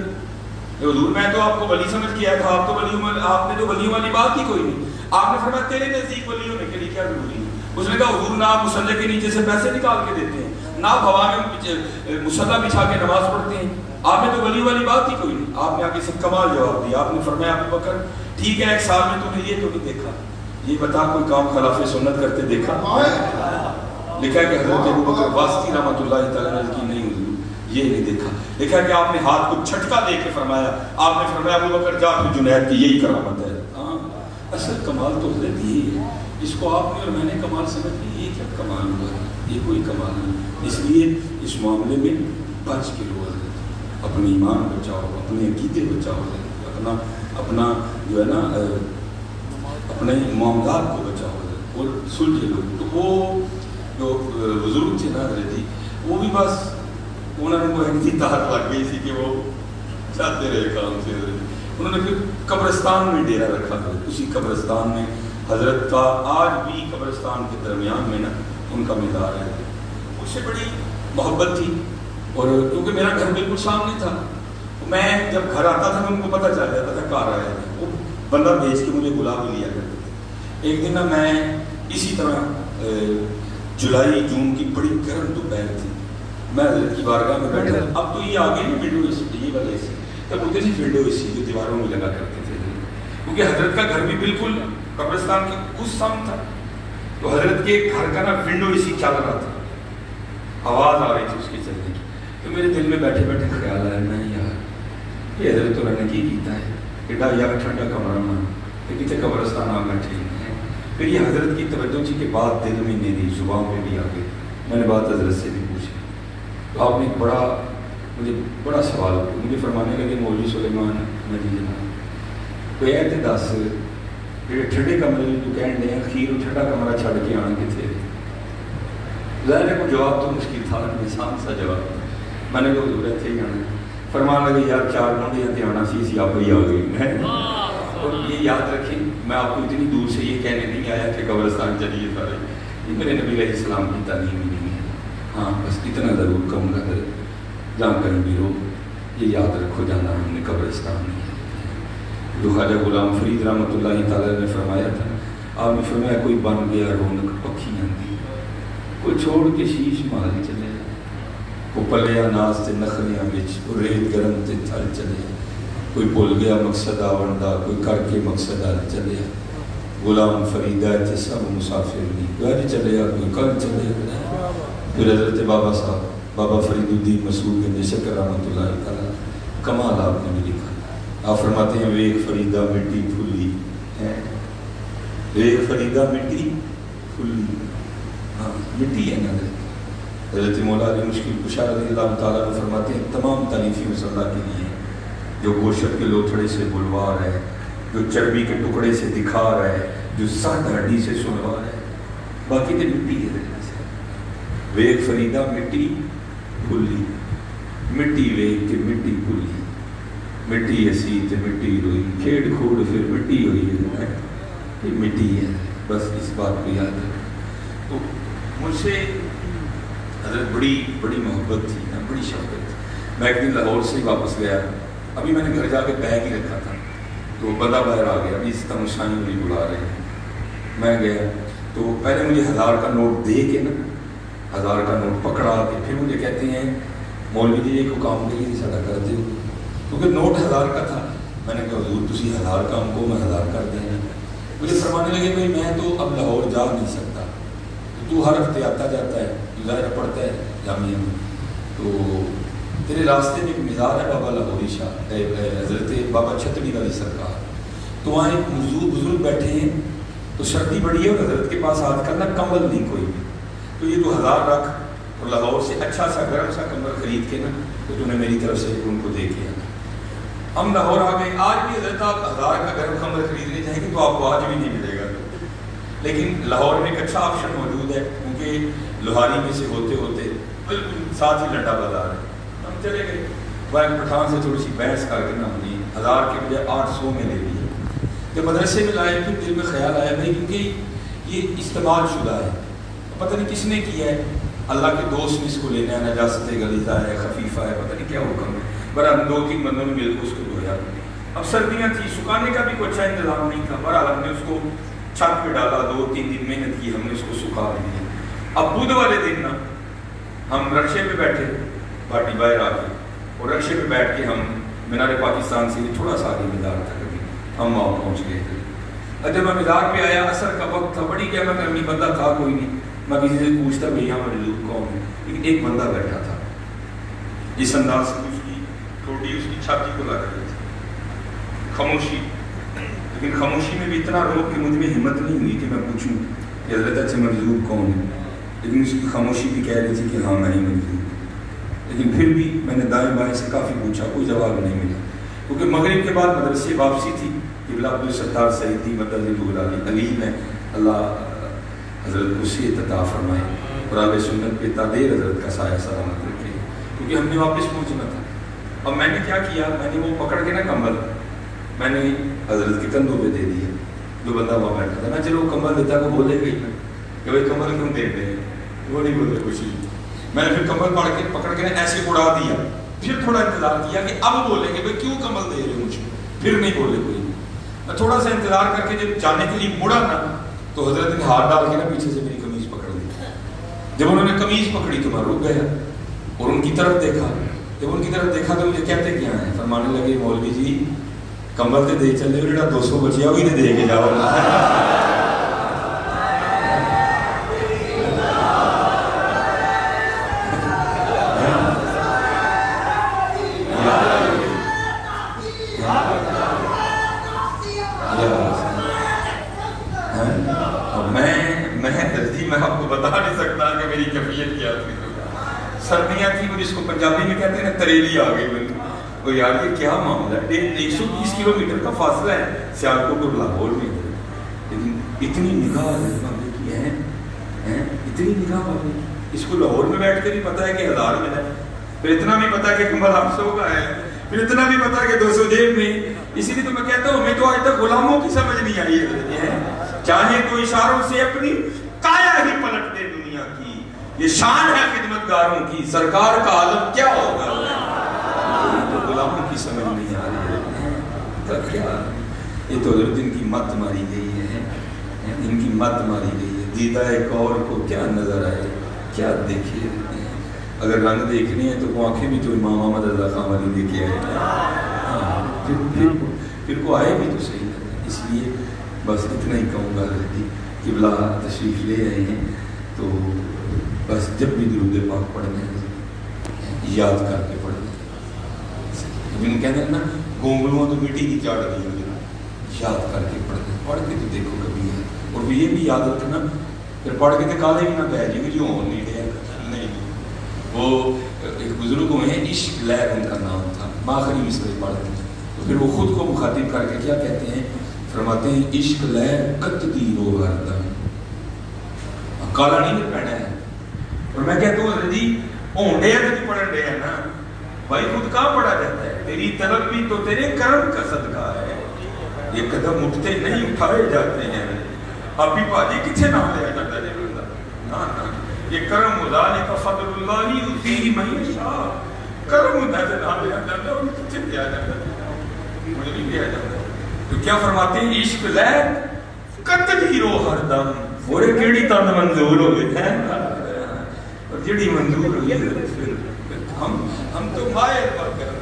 Speaker 2: حضور, میں تو آپ کو ولی سمجھ کے آیا تھا, آپ تو ولیوں, آپ نے تو ولیوں والی بات کی کوئی نہیں. آپ نے فرمایا تیرے نزدیک ولی ہونے کے لیے کیا ضروری ہے. اس نے کہا حضور نہ آپ مصلی کے نیچے سے پیسے نکال کے دیتے ہیں, نہ آپ ہوا میں مصلی بچھا کے نماز پڑھتے ہیں, آپ نے تو ولی والی بات ہی کوئی نہیں. آپ نے آگے سے کمال جواب دیا. آپ نے فرمایا ابو بکر ٹھیک ہے 1 سال میں تم نے یہ تو نہیں دیکھا, یہ بتا کوئی کام خلاف سنت کرتے دیکھا. لکھا کہ حضرت ابو بکر واسطی رحمۃ اللہ تعالیٰ علیہ کی نہیں حضور یہ نہیں دیکھا. لکھا کہ آپ نے ہاتھ کو جھٹکا دے کے فرمایا, آپ نے فرمایا ابو بکر جا پھر جنید کی یہی کرامت ہے. ہاں اصل کمال تو حضرت یہی ہے, اس کو آپ نے اور میں نے کمال سمجھ لی. یہ کیا کمال ہوا ہے, یہ کوئی کمال نہیں. اس لیے اس معاملے میں بچ کے رہو, اپنے ایمان بچاؤ, اپنے عقیدے بچاؤ, اپنا جو ہے نا اپنے معاملات کو بچاؤ اور سلجھے لو. تو وہ جو بزرگ تھے نا حضرت جی, وہ بھی بس انہوں نے وہ ایک طاقت لگ گئی تھی کہ وہ چاہتے رہے کام سے. انہوں نے پھر قبرستان میں ڈیرا رکھا تھا. اسی قبرستان میں حضرت کا آج بھی قبرستان کے درمیان میں نا ان کا مزار ہے. اس سے بڑی محبت تھی, اور کیونکہ میرا گھر بالکل سامنے تھا, میں جب گھر آتا تھا ان کو پتہ چل جاتا تھا کار آیا ہے, وہ بندہ بھیج کے مجھے بلا بھی لیا کرتے تھے. ایک دن نا میں اسی طرح جولائی جون کی بڑی گرم دوپہر تھی, میں حضرت کی بارگاہ میں بیٹھا. اب تو یہ آگے نا ونڈو اے سی, یہ والا اے سی, تب ہوتے تھے ونڈو اے سی جو دیواروں میں لگا کرتے تھے, کیونکہ حضرت کا گھر بھی بالکل قبرستان کے اس سمت تھا. تو حضرت کے گھر کا نا ونڈو اے سی چل رہا تھا, آواز آ رہی تھی اس کے چلنے کی. تو میرے دل میں بیٹھے بیٹھے خیال آیا, میں یار یہ حضرت اللہ نے کی کیتا ہے, ایڈا یار ٹھنڈا کمرہ نا کتنے قبرستان آ بیٹھے ہیں. پھر یہ حضرت کی توجہ تھی کہ بات دل میں نہیں رہی, زبان پہ بھی آ گئی. میں نے بات حضرت سے بھی پوچھی, تو آپ نے مجھے بڑا سوال کیا. مجھے فرمانے لگے مولوی سلیمان ندی جناب کوئی ایت دس جی ٹھنڈے کمرے میں تو کہن دیں اخیر ٹھنڈا کمرہ چھڑ کے آنا کتنے. ظاہر ہے کو جواب تو مشکل تھا, آسان سا جواب. میں نے کہا حضور اتنے ہی آنا. فرمان لگے یار 4 منڈیاں تے آنا سی آپ ہی آ گئی. اور یہ یاد رکھیں میں آپ کو اتنی دور سے یہ کہنے نہیں آیا کہ قبرستان چلیے سارے, یہ میرے نبی علیہ السلام کی تعلیم ہی نہیں ہے. ہاں بس اتنا ضرور کہوں گا جہاں کہیں بھی ہو یہ یاد رکھو جانا ہم نے قبرستان نہیں ہے. جو خواجہ غلام فرید رحمۃ اللہ تعالیٰ نے فرمایا تھا, آپ نے فرمایا کوئی بن گیا رونق پکھی آتی, کوئی چھوڑ کے شیش مال چلے, وہ پلیا ناز تے نخریاں بچ ریت گرم تے تھل چلے, کوئی بھول گیا مقصد آوندا، کوئی کر کے مقصد آ چلیا، غلام فریدا تے سب مسافر نہیں، کوئی اج چلیا کوئی کل چلیا۔ پھر حضرت بابا صاحب بابا فرید الدین مسعود بن شکر رحمۃ اللہ تعالیٰ کمال آپ نے بھی لکھا، آپ فرماتے ہیں ویک فریدا مٹی پھلی ہے، ویک فریدا مٹی پھلی، ہاں مٹی ہے نا۔ حضرت مولا علی مشکل کشا رضی اللہ تعالیٰ نے فرماتے ہیں تمام تعریفیں اس اللہ کے لیے ہیں جو گوشت کے لوتھڑے سے بلوا رہا ہے، جو چربی کے ٹکڑے سے دکھا رہا ہے، جو سخت ہڈی سے سنوا رہا ہے، باقی تو مٹی ہے۔ ویک فریدا مٹی پھلی، مٹی ویک کے مٹی پھلی، مٹی اسی تے مٹی روئی، کھیڑ کھوڑ پھر مٹی ہوئی ہے، یہ مٹی ہے، بس اس بات کو یاد ہے۔ تو مجھ سے حضرت بڑی محبت تھی نا، بڑی شفقت تھی۔ میں ایک دن لاہور سے واپس گیا، ابھی میں نے گھر جا کے بیگ ہی رکھا تھا، تو بندہ باہر آ گیا، ابھی اس تماشائی مجھے بلا رہے ہیں۔ میں گیا تو پہلے مجھے 1000 کا نوٹ دے کے نا، 1000 کا نوٹ پکڑا کے پھر مجھے کہتے ہیں مولوی جی یہ کو کام کریے ساڈا کر دے، کیونکہ نوٹ 1000 کا تھا۔ میں نے کہا حضور تسی 1000 کام کو میں 1000 کر دیں۔ مجھے فرمانے لگے بھائی میں تو اب لاہور جا نہیں سکتا، تو ہر ہفتے آتا جاتا ہے، ظاہر پڑھتا ہے جامعہ میں، تو تیرے راستے میں ایک مزار ہے بابا لاہوری شاہ حضرت بابا چھتڑی والی سرکار، تو وہاں ایک بزرگ بیٹھے ہیں، تو سردی بڑی ہے اور حضرت کے پاس آج کل نا کمبل نہیں کوئی بھی، تو یہ تو 1000 رکھ اور لاہور سے اچھا سا گرم سا کمبل خرید کے نا تو تم نے میری طرف سے ان کو دے کے آنا۔ ہم لاہور آ گئے، آج بھی حضرت آپ 1000 کا گرم کمبل خریدنے جائیں گے تو آپ کو آج بھی نہیں ملے گا، لیکن لاہور میں ایک اچھا آپشن موجود ہے، کیونکہ لوہاری میں سے ہوتے ہوتے بالکل ساتھ ہی لنڈا بازار ہے، ہم چلے گئے۔ وہ ایک پٹھان سے تھوڑی سی بحث کر کے نا ہم نے 1000 کے بجائے 800 میں لے لی۔ جب مدرسے میں لائے پھر دل میں خیال آیا بھائی کیونکہ یہ استعمال شدہ ہے، پتہ نہیں کس نے کیا ہے، اللہ کے دوست نے اس کو لینا ہے، نجاست غلیظہ ہے، خفیفہ ہے، پتہ نہیں کیا حکم ہے، برحال 2-3 بندوں نے مل کے اس کو دھویا۔ اب سردیاں تھی، سکھانے کا بھی کوئی اچھا انتظام نہیں تھا، برحال ہم نے اس کو چھت پہ ڈالا، 2-3 دن محنت کی، ہم نے اس کو سکھا دیا۔ اب بدھ والے دن نا ہم رکشے پہ بیٹھے، پارٹی باہر آ گئی، اور رکشے پہ بیٹھ کے ہم مینار پاکستان سے تھوڑا سا آگے مزار تھا، کبھی ہم وہاں پہنچ گئے تھے۔ جب میں مزار پہ آیا، عصر کا وقت تھا، بڑی جگہ میں بندہ تھا کوئی نہیں، میں کسی سے پوچھتا بھائی یہاں موجود کون ہے، لیکن ایک بندہ بیٹھا تھا جس انداز سے اس کی ٹوٹی اس کی چھاتی کو لگ رہی تھی، خاموشی، لیکن خاموشی میں بھی اتنا روک کہ مجھ میں ہمت نہیں ہوئی کہ میں پوچھوں کہ حضرت اچھے مجذوب کون ہے، لیکن اس کی خاموشی بھی کہہ رہی تھی کہ ہاں میں ہی مجذوب ہوں۔ لیکن پھر بھی میں نے دائیں بائیں سے کافی پوچھا، کوئی جواب نہیں ملا، کیونکہ مغرب کے بعد مدرسے واپسی تھی۔ قبلہ عبدالستار سعیدی مدد علیم ہے، اللہ حضرت کو صحت عطا فرمائے اور آل سنت پہ تادیر حضرت کا سایہ سلامت رکھے، کیونکہ ہم نے واپس پہنچنا تھا۔ اب میں نے کیا کیا، میں نے وہ پکڑ کے نا کمبل میں نے حضرت کے کندھوں پہ دے دیا، جو بندہ وہاں بیٹھا تھا نا، چلو وہ کمبل دیتا کو بولے گئی نا کہ بھائی کمبل کیوں دیتے ہیں، وہ نہیں بولے کچھ نہیں۔ میں نے پھر کمبل پکڑ کے ایسے اڑا دیا، پھر تھوڑا انتظار کیا کہ اب بولیں گے بھائی کیوں کمبل دے رہے ہو مجھے، پھر نہیں بولے کوئی۔ میں تھوڑا سا انتظار کر کے جب جانے کے لیے مڑا نا تو حضرت نے ہاتھ ڈال کے نا پیچھے سے میری قمیض پکڑ لی۔ جب انہوں نے قمیض پکڑی تو میں رک گیا اور ان کی طرف دیکھا، جب ان کی طرف دیکھا تو مجھے کہتے کیا ہیں، فرمانے لگے مولوی جی کمبل تے دے چلے ہو، جڑا 200 بچیا وہی تے دے کے جاؤ۔ میں آپ کو بتا نہیں سکتا کہ میری کیفیت کیا تھی۔ سردیاں تھی، وہ جس کو پنجابی میں کہتے ہیں نا تریلی آ گئی میری، وہ یار یہ کیا معاملہ ہے، 120 کلومیٹر کا فاصلہ ہے سیالکوٹ اور لاہور میں، لیکن اتنی نگاہ والے کی ہے، اتنی نگاہ والے، اس کو لاہور میں بیٹھ کر ہی پتا ہے کہ 1000 میں ہے، پھر اتنا بھی پتا ہے کہ کمبل 800 کا ہے، پھر اتنا بھی پتا ہے کہ 200 جیب میں۔ اسی لیے تو میں کہتا ہوں ہمیں تو آج تک غلاموں کی سمجھ نہیں آئی ہے، چاہے تو اشاروں سے اپنی کایا ہی پلٹ دے دنیا کی، یہ شان ہے خدمتگاروں کی، سرکار کا عالم کیا ہوگا، تو غلاموں کی سمجھ نہیں آ رہی ہے کیا، یہ تو حضرت ان کی مت ماری گئی ہے، ان کی مت ماری گئی ہے، دیدہ ایک اور کو کیا نظر آئے، کیا دیکھے، اگر رنگ دیکھنے ہیں تو وہ آنکھیں بھی تو امام احمد رضا خان والی دیکھے آئے، پھر کو آئے بھی تو صحیح ہے. اس لیے بس اتنا ہی کہوں گا کہ قبلہ تشریف لے رہے ہیں تو بس جب بھی درود پاک پڑھنے یاد کر کے پڑھنے. جن کہتے ہیں نا گونگلوں تو مٹی کی چاڑ دی ہوئی یاد کر کے پڑھنے. پڑھ کے تو دیکھو کبھی ہے. اور یہ بھی یاد رکھنا پھر پڑھ کے تو کالے بھی نہ بہ جائے جو ہو نہیں رہے. نہیں وہ ایک بزرگ ہوئے ہیں عشق لہر ان کا نام تھا. آخری مصرے پڑھتے ہیں تو پھر وہ خود کو مخاطب کر کے کیا کہتے ہیں فرماتے ہیں عشق لہر کتتی رو ہر دم. کالا نہیں پہنا ہے. اور میں کہتا ہوں حضرت جی ہوں ڈے تو پڑھن ڈے نا بھائی خود کہاں پڑھا جاتا ہے. تیری طلب بھی تو تیرے کرم کا صدقہ ہے. یہ قدم اٹھتے نہیں اٹھائے جاتے ہیں. ابھی باجی کتنے نام لیا جاتا ہے نا یہ کرم ذالک فضل اللہ یؤتیہ من یشاء. کرم ہوتا ہے نام لیا جاتا ہے. اور کتنے دیا جاتا ہے مجھے نہیں دیا جاتا. تو کیا فرماتے ہیں عشق لہر کتتی رو ہر دم. وہ کیڑی تند منظور ہو گئے ہیں اور جڑی منظور ہوئی ہے ہم تو مائل پر کر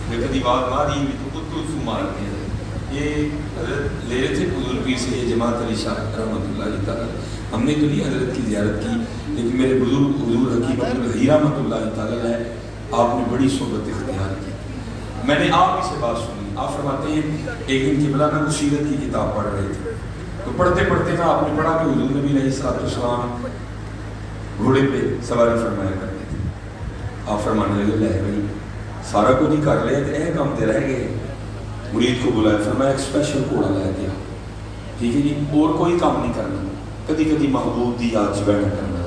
Speaker 2: کدی بات ماری بھی تو خود سو مارتے ہیں. یہ حضرت لے رہے تھے حضور پیر سے یہ جماعت علی شاہ رحمۃ اللہ تعالیٰ. ہم نے تو نہیں حضرت کی زیارت کی لیکن میرے بزرگ حضور حکیم عبدالحی رحمۃ اللہ تعالیٰ آپ نے بڑی صحبت اختیار کی. میں نے آپ ہی سے بات سنی. آپ فرماتے ہیں ایک دن قبلہ نہ سیرت کی کتاب پڑھ رہے تھے تو پڑھتے پڑھتے نا آپ نے پڑھا کہ حضور نبی علیہ الصلوۃ والسلام گھوڑے پہ سواری فرمایا کرتے تھے. آپ فرمانے لگے لے بھائی سارا کچھ ہی کر لیا تو یہ کام تے رہ گئے. مرید کو بلایا فرمایا ایک اسپیشل گھوڑا لے گیا. ٹھیک ہے جی اور کوئی کام نہیں کرنا. کدی کدی محبوب دی یاد سے بیٹھا کرنا.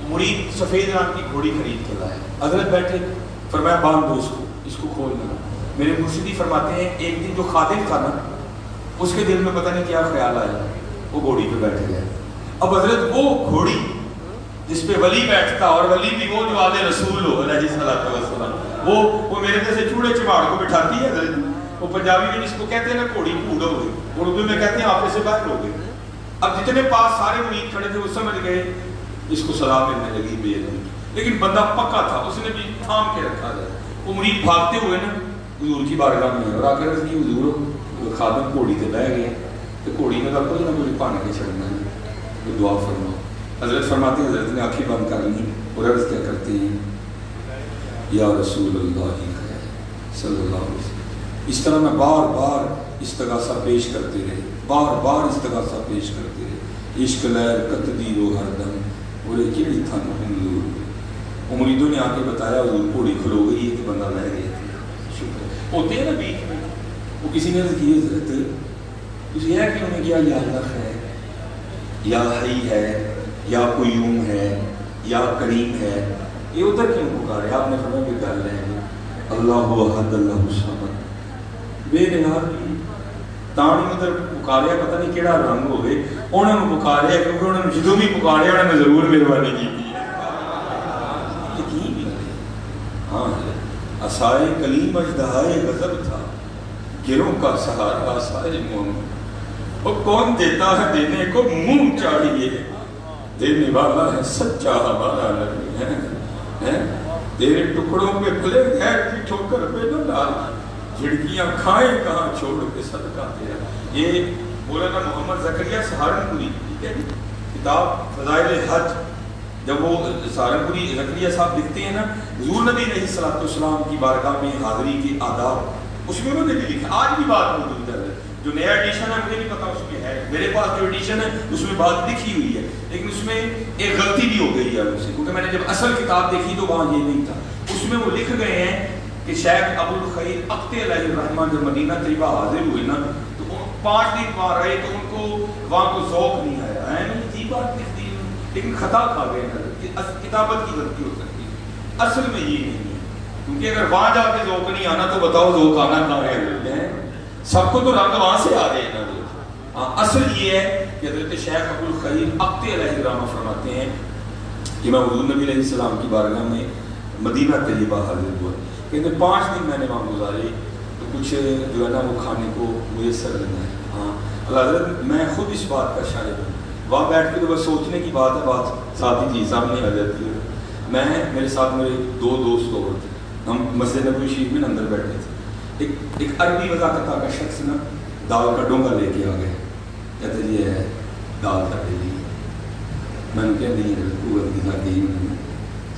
Speaker 2: مرید سفید رنگ کی گھوڑی خرید کے لایا. حضرت بیٹھے فرمایا باندھ دو اس کو کھولنا. میرے مرشدی فرماتے ہیں ایک دن جو خادم تھا نا اس کے دل میں پتہ نہیں کیا خیال آیا وہ گھوڑی پہ بیٹھ گیا. اب حضرت وہ گھوڑی جس پہ ولی بیٹھتا اور ولی بھی وہ جو آل رسول ہو علیہ الصلوۃ والسلام وہ میرے جیسے چوڑے چماڑ کو بٹھاتی ہے حضرت. وہ پنجابی میں جس کو کہتے ہیں نا گھوڑی پھوڑ ہو گئی اردو میں کہتے ہیں آپے سے باہر ہو گئی. اب جتنے پاس سارے مرید کھڑے تھے وہ سمجھ گئے اس کو سلام ملنے لگی بے علمی. لیکن بندہ پکا تھا اس نے بھی تھام کے رکھا ہے. وہ مرید بھاگتے ہوئے نا حضور کی بارگاہ میں اور آ کر اس کی حضور خادم گھوڑی تے بہ گئے تو گھوڑی نے کہا کوئی نہ کوئی پان کے چڑھنا ہے تو دعا فرماؤ. حضرت فرماتے ہیں حضرت نے آنکھیں بند کر لی اور عرض کیا کرتے ہیں یا رسول اللہ صلی اللہ علیہ وسلم. اس طرح میں بار بار استغاثہ پیش کرتے رہے. بار بار استغاثہ پیش کرتے رہے. عشق لہر کتدی رو ہر دم بولے کیڑی تھن حضور. مریدوں نے آ کے بتایا حضور گھوڑی کھلو گئی ہے کہ بندہ لہ گئے تھے. شکر ہوتے ہیں نا بیچ میں وہ کسی نے عرض کی حضرت کچھ یہ ہے کہ انہوں نے کیا یا اللہ ہے یا حی ہے یا قیوم ہے یا کریم ہے یہ ادھر کیوں پکارے. آپ نے فرمایا کہ گل ہے اللہ احد اللہ الصمد بے نہار تاں نہیں ادھر پکاریا پتہ نہیں کیڑا رنگ ہوئے انہوں نے پکاریا کیونکہ انہوں نے جدوں بھی پکاریا انہوں نے ضرور مہربانی کی تھی. یقین بھی ہاں عصائے کلیم اژدہائے غضب تھا گروں کا سہارا عصائے محمد. وہ کون دیتا ہے دینے کو منہ چاہیے دینے والا ہے سچا ہمارا نبی ہے. تیرے ٹکڑوں پہ پھلے غیر کی ٹھوکر پہ نہ ڈال جھڑکیاں کھائیں کہاں چھوڑ کے صدقہ تیرا. یہ مولانا محمد زکریا سہارنپوری ٹھیک ہے کتاب فضائل حج جب وہ سہارنپوری زکریا صاحب لکھتے ہیں نا حضور نبی علیہ الصلوۃ والسلام کی بارگاہ میں حاضری کے آداب اس میں انہوں نے بھی لکھا. آج بھی بات موجود ہے. جو نیا ایڈیشن ہے مجھے نہیں پتا اس میں ہے. میرے پاس جو ایڈیشن ہے اس میں بات لکھی ہوئی ہے لیکن اس میں ایک غلطی بھی ہو گئی ہے مجھ سے کیونکہ میں نے جب اصل کتاب دیکھی تو وہاں یہ نہیں تھا. اس میں وہ لکھ گئے ہیں کہ شیخ ابو الخیر اقتے علیہ الرحمن جب مدینہ طیبہ حاضر ہوئے نا تو 5 دن وہاں رہے تو ان کو وہاں کو ذوق نہیں آیا ہے. نہیں تھی بات لکھ دی لیکن خطا کھا گئے کتابت کی غلطی ہو سکتی ہے. اصل میں یہ نہیں ہے کیونکہ اگر وہاں جا کے ذوق نہیں آنا تو بتاؤ ذوق آنا کہاں ہے. سب کو تو رنگ وہاں سے آ گئے نا. اصل یہ ہے کہ حضرت شیخ ابو الخیر اقتے علیہ الرحمہ فرماتے ہیں کہ میں حضور نبی علیہ السلام کی بارگاہ میں مدینہ طیبہ حاضر ہوا. کہتے 5 دن میں نے وہاں گزارے تو کچھ جو ہے نا وہ کھانے کو میسر نہیں ہے. ہاں اللہ حضرت میں خود اس بات کا شاہد ہوں. وہاں بیٹھ کے تو بس سوچنے کی بات ہے بات ساتھ ہی چیز سامنے آ جاتی ہے. میں میرے ساتھ میرے 2 دوست اور تھے ہم مسجد نبوی شریف میں اندر بیٹھے تھے، ایک عربی وضاقتہ کا شخص نا دال کا ڈونگا لے کے آ گیا، کہتے جی یہ ہے دال تھے جی، میں نے کہا نہیں قوت کی ذاتی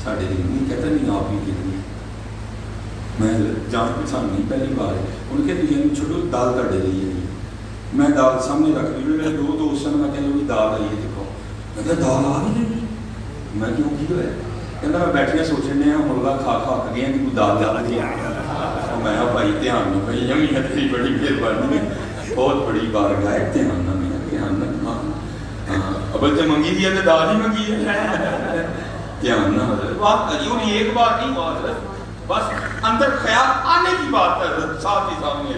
Speaker 2: ساڑھے دن نہیں، کہتا نہیں آپ ہی کے لیے، میں جان پہچان نہیں پہلی بار ہے، ان کے لیے چھوٹو دال تھے لیے، میں دال سامنے رکھ لی، میرے دو دوست ہیں، میں کہہ لوں دال آئی ہے دیکھو، میں کہا دال آ گئی ہے، میں کیوں کی ہے، کہتا میں بیٹھے سوچنے ہیں مرغا کھا کھا کے گیا کہ تو دال جا رہی ہے، میں بھائی دھیان میں بھائی یمی ہے تیری بڑی مہربانی ہے، بہت بڑی بارگاہ ہے، دھیان نہ میں دھیان نہ ہاں ابل سے منگی دیا تو دال ہی منگی ہے، دھیان نہ حضرت بات یہ ایک بار نہیں ہوا حضرت، بس اندر خیال آنے کی بات ہے حضرت، ساتھ ہی سامنے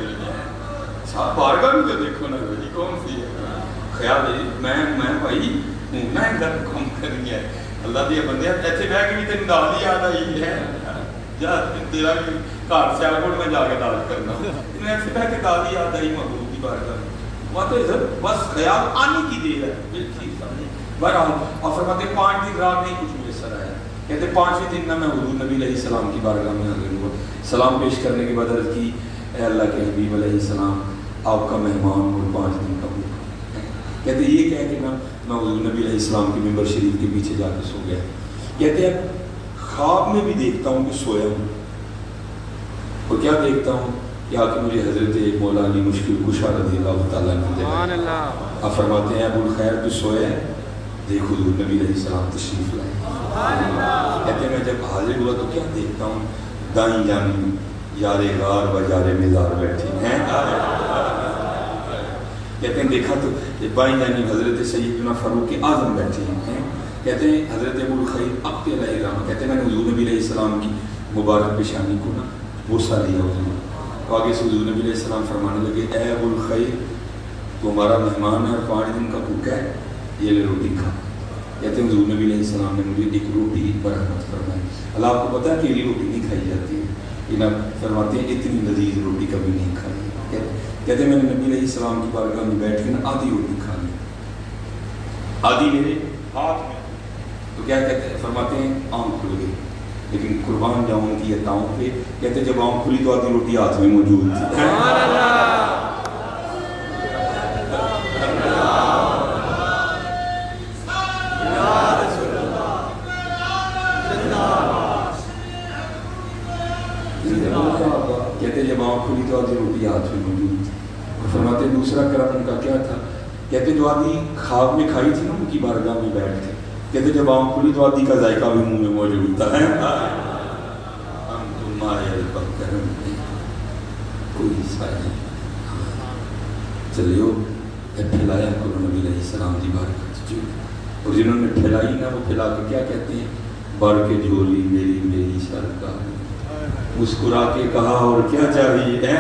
Speaker 2: صاحب بارگاہ بھی تو دیکھو نا بھائی کون سی ہے خیال ہے، میں بھائی میں اندر کام کرنی ہے اللہ دیا بندے ایسے بہ کے بھی تین دال ہی یاد آئی ہے، جا تیرا بھی گھر سیال کوٹ میں جا کے دال کرنا، انہیں ایسے بہ کے دال ہی یاد آئی محبوب کی بارگاہ وہاں تو عزت بس خیال آنے کی دیر ہے، بالکل سامنے بہرحال اور فرماتے 5 دن رات نہیں کچھ میسر آیا، کہتے 5ویں دن نہ میں حضور نبی علیہ السلام کی بارگاہ میں حاضر ہوا، سلام پیش کرنے کے بعد عرض کی اے اللہ کے حبیب علیہ السلام آپ کا مہمان اور 5 دن کا بھوکا، کہتے یہ کہہ کہ میں حضور نبی علیہ السلام کے ممبر شریف کے پیچھے جا کے سو گیا، کہتے ہیں خواب میں بھی دیکھتا ہوں کہ سویا ہوں، اور کیا دیکھتا ہوں یا کہ مجھے حضرت مولا علی مشکل کشا رضی اللہ تعالیٰ عنہ آپ فرماتے ہیں ابو الخیر تو سویا ہے، دیکھ حضور نبی علیہ السلام تشریف لائے، کہتے ہیں میں جب حاضر ہوا تو کیا دیکھتا ہوں دائیں جانب یار غار و یار مزار بیٹھے ہیں، کہتے ہیں دیکھا تو بائیں جانب حضرت سیدنا فاروق اعظم بیٹھے ہیں، کہتے ہیں حضرت ابو الخیر اب کے علیہ السلام، کہتے ہیں میں نے حضور نبی علیہ السلام کی مبارک پیشانی کو نا بوسہ لیا حضور، تو آگے سے حضور نبی علیہ السلام فرمانے لگے اے ابو الخیر تو ہمارا مہمان ہے اور 5 دن کا بھوکا ہے، یہ لے روٹی کھا، کہتے ہیں حضور نبی علیہ السلام نے مجھے ایک روٹی برحمت فرمائی، اللہ آپ کو پتہ ہے کہ یہ روٹی نہیں کھائی جاتی ہے، یہ فرماتے ہیں اتنی لذیذ روٹی کبھی نہیں کھائی، کہتے ہیں میں نے نبی علیہ السلام کی بارگاہ میں بیٹھ کے نا آدھی روٹی کھا لی، آدھی میرے ہاتھ میں، تو کیا کہتے ہیں فرماتے ہیں آنکھ کھل گئی، لیکن قربان جاؤں کی عطاؤں پہ، کہتے جب آنکھ کھلی تو آدھی روٹی ہاتھ میں موجود تھی، کہتے جب آنکھ کھلی تو آدھی روٹی ہاتھ میں موجود تھی، اور فرماتے دوسرا کرم ان کا کیا تھا، کہتے جو آدھی خواب میں کھائی تھی نا ان کی بارگاہ میں بیٹھ کے، کہتے جب آنکھ کھلی تو آدھی کا ذائقہ بھی منہ میں موجود تھا، ہم تمہارے کرم کوئی سائے چلیو پھیلایا کرو نبی علیہ السلام دی بارگاہ، اور جنہوں نے پھیلائی نا وہ پھیلا کے کیا کہتے ہیں بار کے جھولی میری میری سرکار، مسکرا کے کہا اور کیا چاہیے،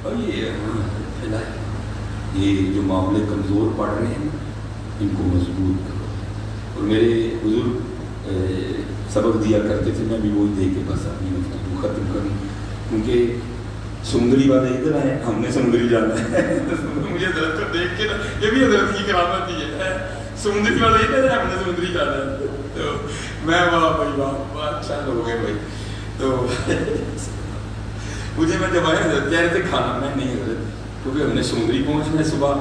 Speaker 2: اور یہ پھیلایا، یہ جو معاملے کمزور پڑ رہے ہیں ان کو مضبوط کرو، اور میرے بزرگ سبق دیا کرتے تھے، میں بھی وہی دے کے بس اپنی گفتگو ختم کروں، کیونکہ سمندری والے ادھر آئے، ہم نے سمندری جانا ہے، مجھے حضرت کو دیکھ کے نا یہ بھی حضرت کی کرامت ہی ہے، سمندری والے ادھر آئے، ہم نے سمندری جانا ہے، تو میں واہ بھائی واہ اچھا لوگ ہے بھائی، تو مجھے میں جب آیا حضرت کہہ رہے تھے کھانا، میں نہیں حضرت کیونکہ ہم نے سمندری پہنچنا ہے صبح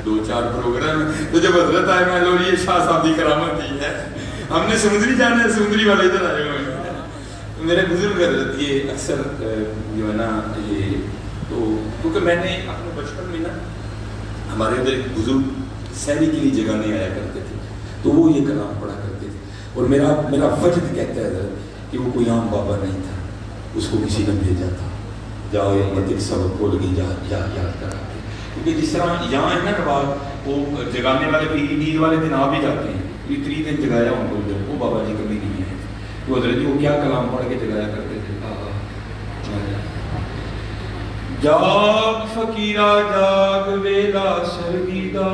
Speaker 2: 2-4 پروگرام ہے، تو جب حضرت آئے میں لو یہ شاہ صاحب کی کرامت ہی ہے، ہم نے سمندری جانا ہے، سمندری والے ادھر آئے ہوئے ہیں، میرے بزرگ حضرت یہ اکثر جو ہے نا یہ تو کیونکہ میں نے اپنے بچپن میں نا ہمارے ادھر ایک بزرگ سیری کے لیے جگہ نہیں آیا کرتے تھے، تو وہ یہ کلام پڑھا کرتے تھے، اور میرا وجد کہتا ہے حضرت کہ وہ کوئی عام بابا نہیں تھا، اس کو کسی نے بھیجا تھا، جاؤ یہ مت سبق بول گئی یاد کرا کے، کیونکہ جس طرح یہاں ہے نا رواج وہ جگانے والے عید والے دن آپ بھی جاتے ہیں، یہ 3 دن جگایا ان کو، وہ بابا جی کبھی نہیں آئے، وہ حضرت جی وہ کیا کلام پڑھ کے جگایا کرتے تھے، جاگ فقیرا جاگ ویلا سرگیدا،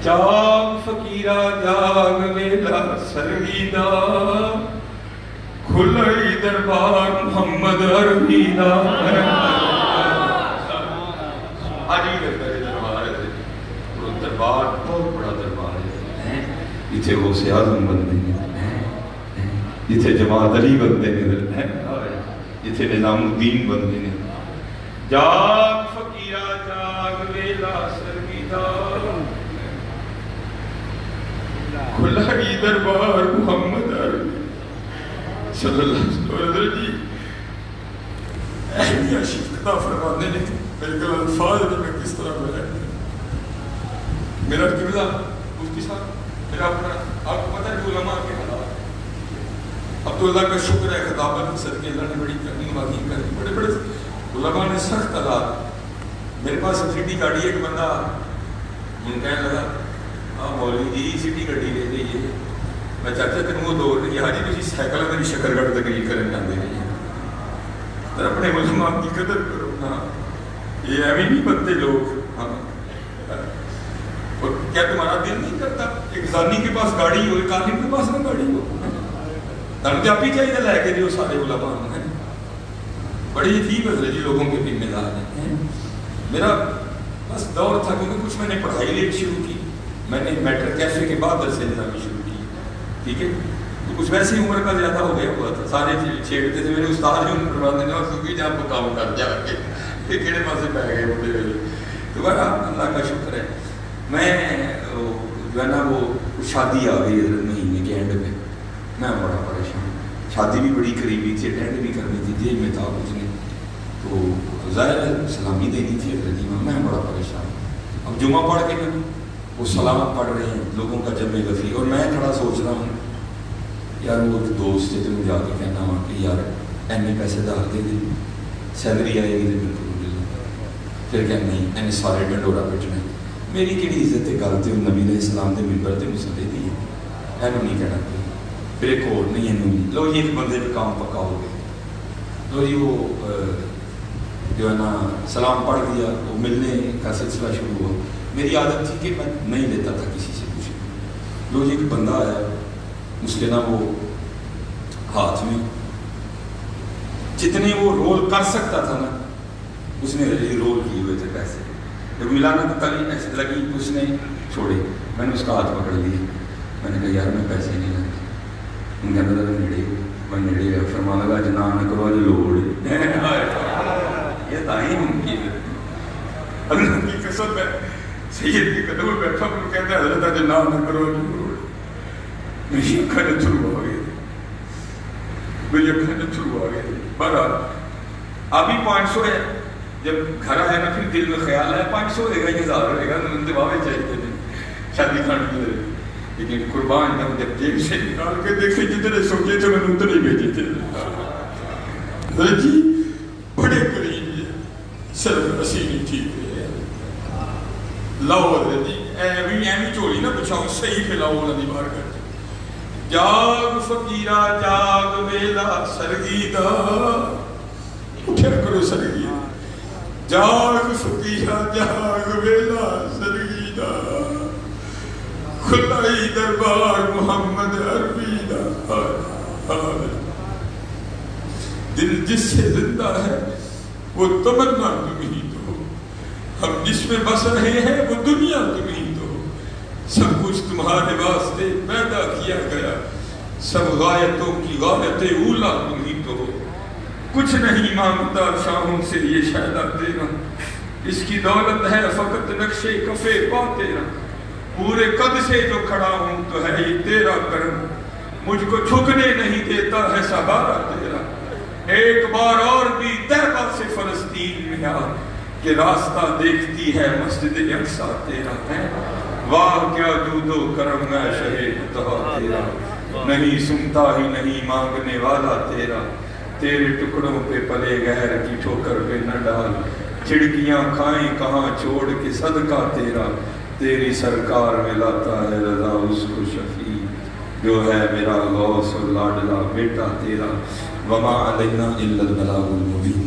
Speaker 2: جاگ فقیرا جاگ ویلا سرگیدا، کھلئی دربار محمد عربی دا، آج بھی کرتا ہے دربار ہے، وہ دربار بہت بڑا دربار ہے، اتنے وہ سے اعظم بندے ہیں، جتھے جماعت علی بندے نے جتھے نظام الدین بندے نے جاگ فقیرہ جاگ ویلا سرگیدہ کھلا ہی دربار محمد عربی صلی اللہ علیہ وسلم جی اہمیہ شفقتہ فرمانے نے میرے کل الفاظ نے میں کس طرح بیان میرا قبلہ مفتی صاحب میرا اپنا آپ کو پتہ ہے علماء کے حالات اب تو اللہ کا شکر ہے خطابت کی صدقے اللہ نے بڑی کرنی واقعی کرنی بڑے بڑے علماء نے سخت حالات میرے پاس سبسڈی گاڑی ایک بندہ من کہنے لگا ہاں مولوی جی سٹی گاڑی لے لیے میں چاہتا تین وہ دور نہیں حاجی تھی سائیکل میری شکر گڑھ تقریر کرنے جاندے نہیں ہیں اپنے علماء کی قدر کرو ہاں یہ ایویں نہیں بنتے لوگ ہاں اور کیا تمہارا دل نہیں کرتا ایک زانی کے پاس گاڑی ہو ایک عالم کے پاس نہ گاڑی ہو تنتے آپ ہی چاہیے لے کے جو سارے علماء ہیں بڑی عجیب ہے جی لوگوں کے بھی مزاج ہیں میرا بس دور تھا کیونکہ کچھ میں نے پڑھائی لیٹ شروع کی میں نے میٹر کیفے کے بعد درس نظامی شروع کی ٹھیک ہے تو کچھ ویسے ہی عمر کا زیادہ ہو گیا ہوا تھا سارے چھیڑتے تھے میرے استاد جو ان پرواز دینے اور سوکی جہاں کو کام کر جا کے کہ کیڑے پاسے پہ گئے ہوتے ہوئے تو بارا اللہ کا شکر ہے میں جو ہے نا وہ شادی آ گئی حضرت مہینے کے اینڈ پہ میں بڑا پریشان شادی بھی بڑی قریبی تھی اٹینڈ بھی کرنی تھی جیل میں تھا کچھ نہیں تو ظاہر ہے سلامی دینی تھی حضرت امام میں بڑا پریشان اب جمعہ پڑھ کے میں وہ سلامت پڑھ رہے ہیں لوگوں کا جمع غفی اور میں کھڑا سوچ رہا ہوں یار وہ ایک دوست ہے تو مجھے جا کے کہنا ہوا کہ یار اینے پیسے ڈال دے دے سیلری آئے گی تو بالکل پھر کہ نہیں اینے سارے ڈنڈورا پٹنا میری کہڑی عزت گل تو نبی علیہ السلام کے ممبر سے مسلے دی ہے اینو نہیں کہنا پھر ایک اور نہیں اینو نہیں لو جی ایک بندے پہ کام پکا ہو گیا لو جی وہ جو ہے نا سلام پڑھ دیا وہ ملنے کا سلسلہ شروع ہوا میری عادت تھی کہ میں نہیں لیتا تھا کسی سے کچھ لو جی ایک بندہ آیا اس کے نا وہ ہاتھ میں جتنے وہ رول کر سکتا تھا نا اس نے رول کیے ہوئے تھے پیسے جب ملانا تو تلی ایسے لگی اس نے چھوڑے میں نے اس کا ہاتھ پکڑ لیا میں نے کہا یار میں پیسے نہیں لگتے ان کے اندر نیڑے میں نیڑے گیا فرما لگا جنا نہ کرو جو لوڑ یہ تعین ان کی اللہ کی قسم ہے سید کی قدم میں بیٹھا وہ کہتے ہیں حضرت جنا نہ کرو جو لوڑ میری اکھاں شروع ہو گئی میری اکھاں شروع ہو گئی بہرحال ابھی 500 ہے جب گھر آئے نا پھر دل میں خیال آیا 500 ہوئے گا 1000 ہوئے گا انتباہے چاہیے تھے شادی کھانے کے لیے لیکن قربان جب جب جیب سے نکال کے دیکھے جتنے سوچے تھے میں نے اتنے بھیجے تھے حضرت جی بڑے قریب ہے صرف اسی نہیں ٹھیک ہے لاؤ حضرت جی ایویں چولی نہ بچاؤ صحیح کھلاؤ والا نہیں بار کرتے جاگ فقیرہ جاگ ویلا سرگیدہ اٹھا کرو سرگیدہ جاگ فقیرہ جاگ ویلا سرگیدہ کھلائی دربار محمد عربی دا دل جس سے زندہ ہے وہ تمنا تم ہی تو ہم جس میں بس رہے ہیں وہ دنیا تم ہی تو سب کچھ تمہارے واسطے پیدا کیا گیا سب غایتوں کی غایت اولا تم ہی تو کچھ نہیں مانگتا شاہوں سے یہ شہدہ تیرا اس کی دولت ہے فقط نقشے کفے پا تیرا پورے قد سے جو کھڑا ہوں تو ہے یہ تیرا کرم مجھ کو جھکنے نہیں دیتا ہے سہارا تیرا ایک بار اور بھی طیبہ سے فلسطین میں آ کہ راستہ دیکھتی ہے مسجد اقصیٰ تیرا ہے واہ کیا جود و کرم ہے شہید تہا تیرا نہیں سنتا ہی نہیں مانگنے والا تیرا تیرے ٹکڑوں پہ پلے گہر کی ٹھوکر پہ نہ ڈال چھڑکیاں کھائیں کہاں چھوڑ کے صدقہ تیرا تیری سرکار میں لاتا ہے رضا اس کو شفیع جو ہے میرا غوث و لاڈلا بیٹا تیرا وما علینا الا البلاغ المبین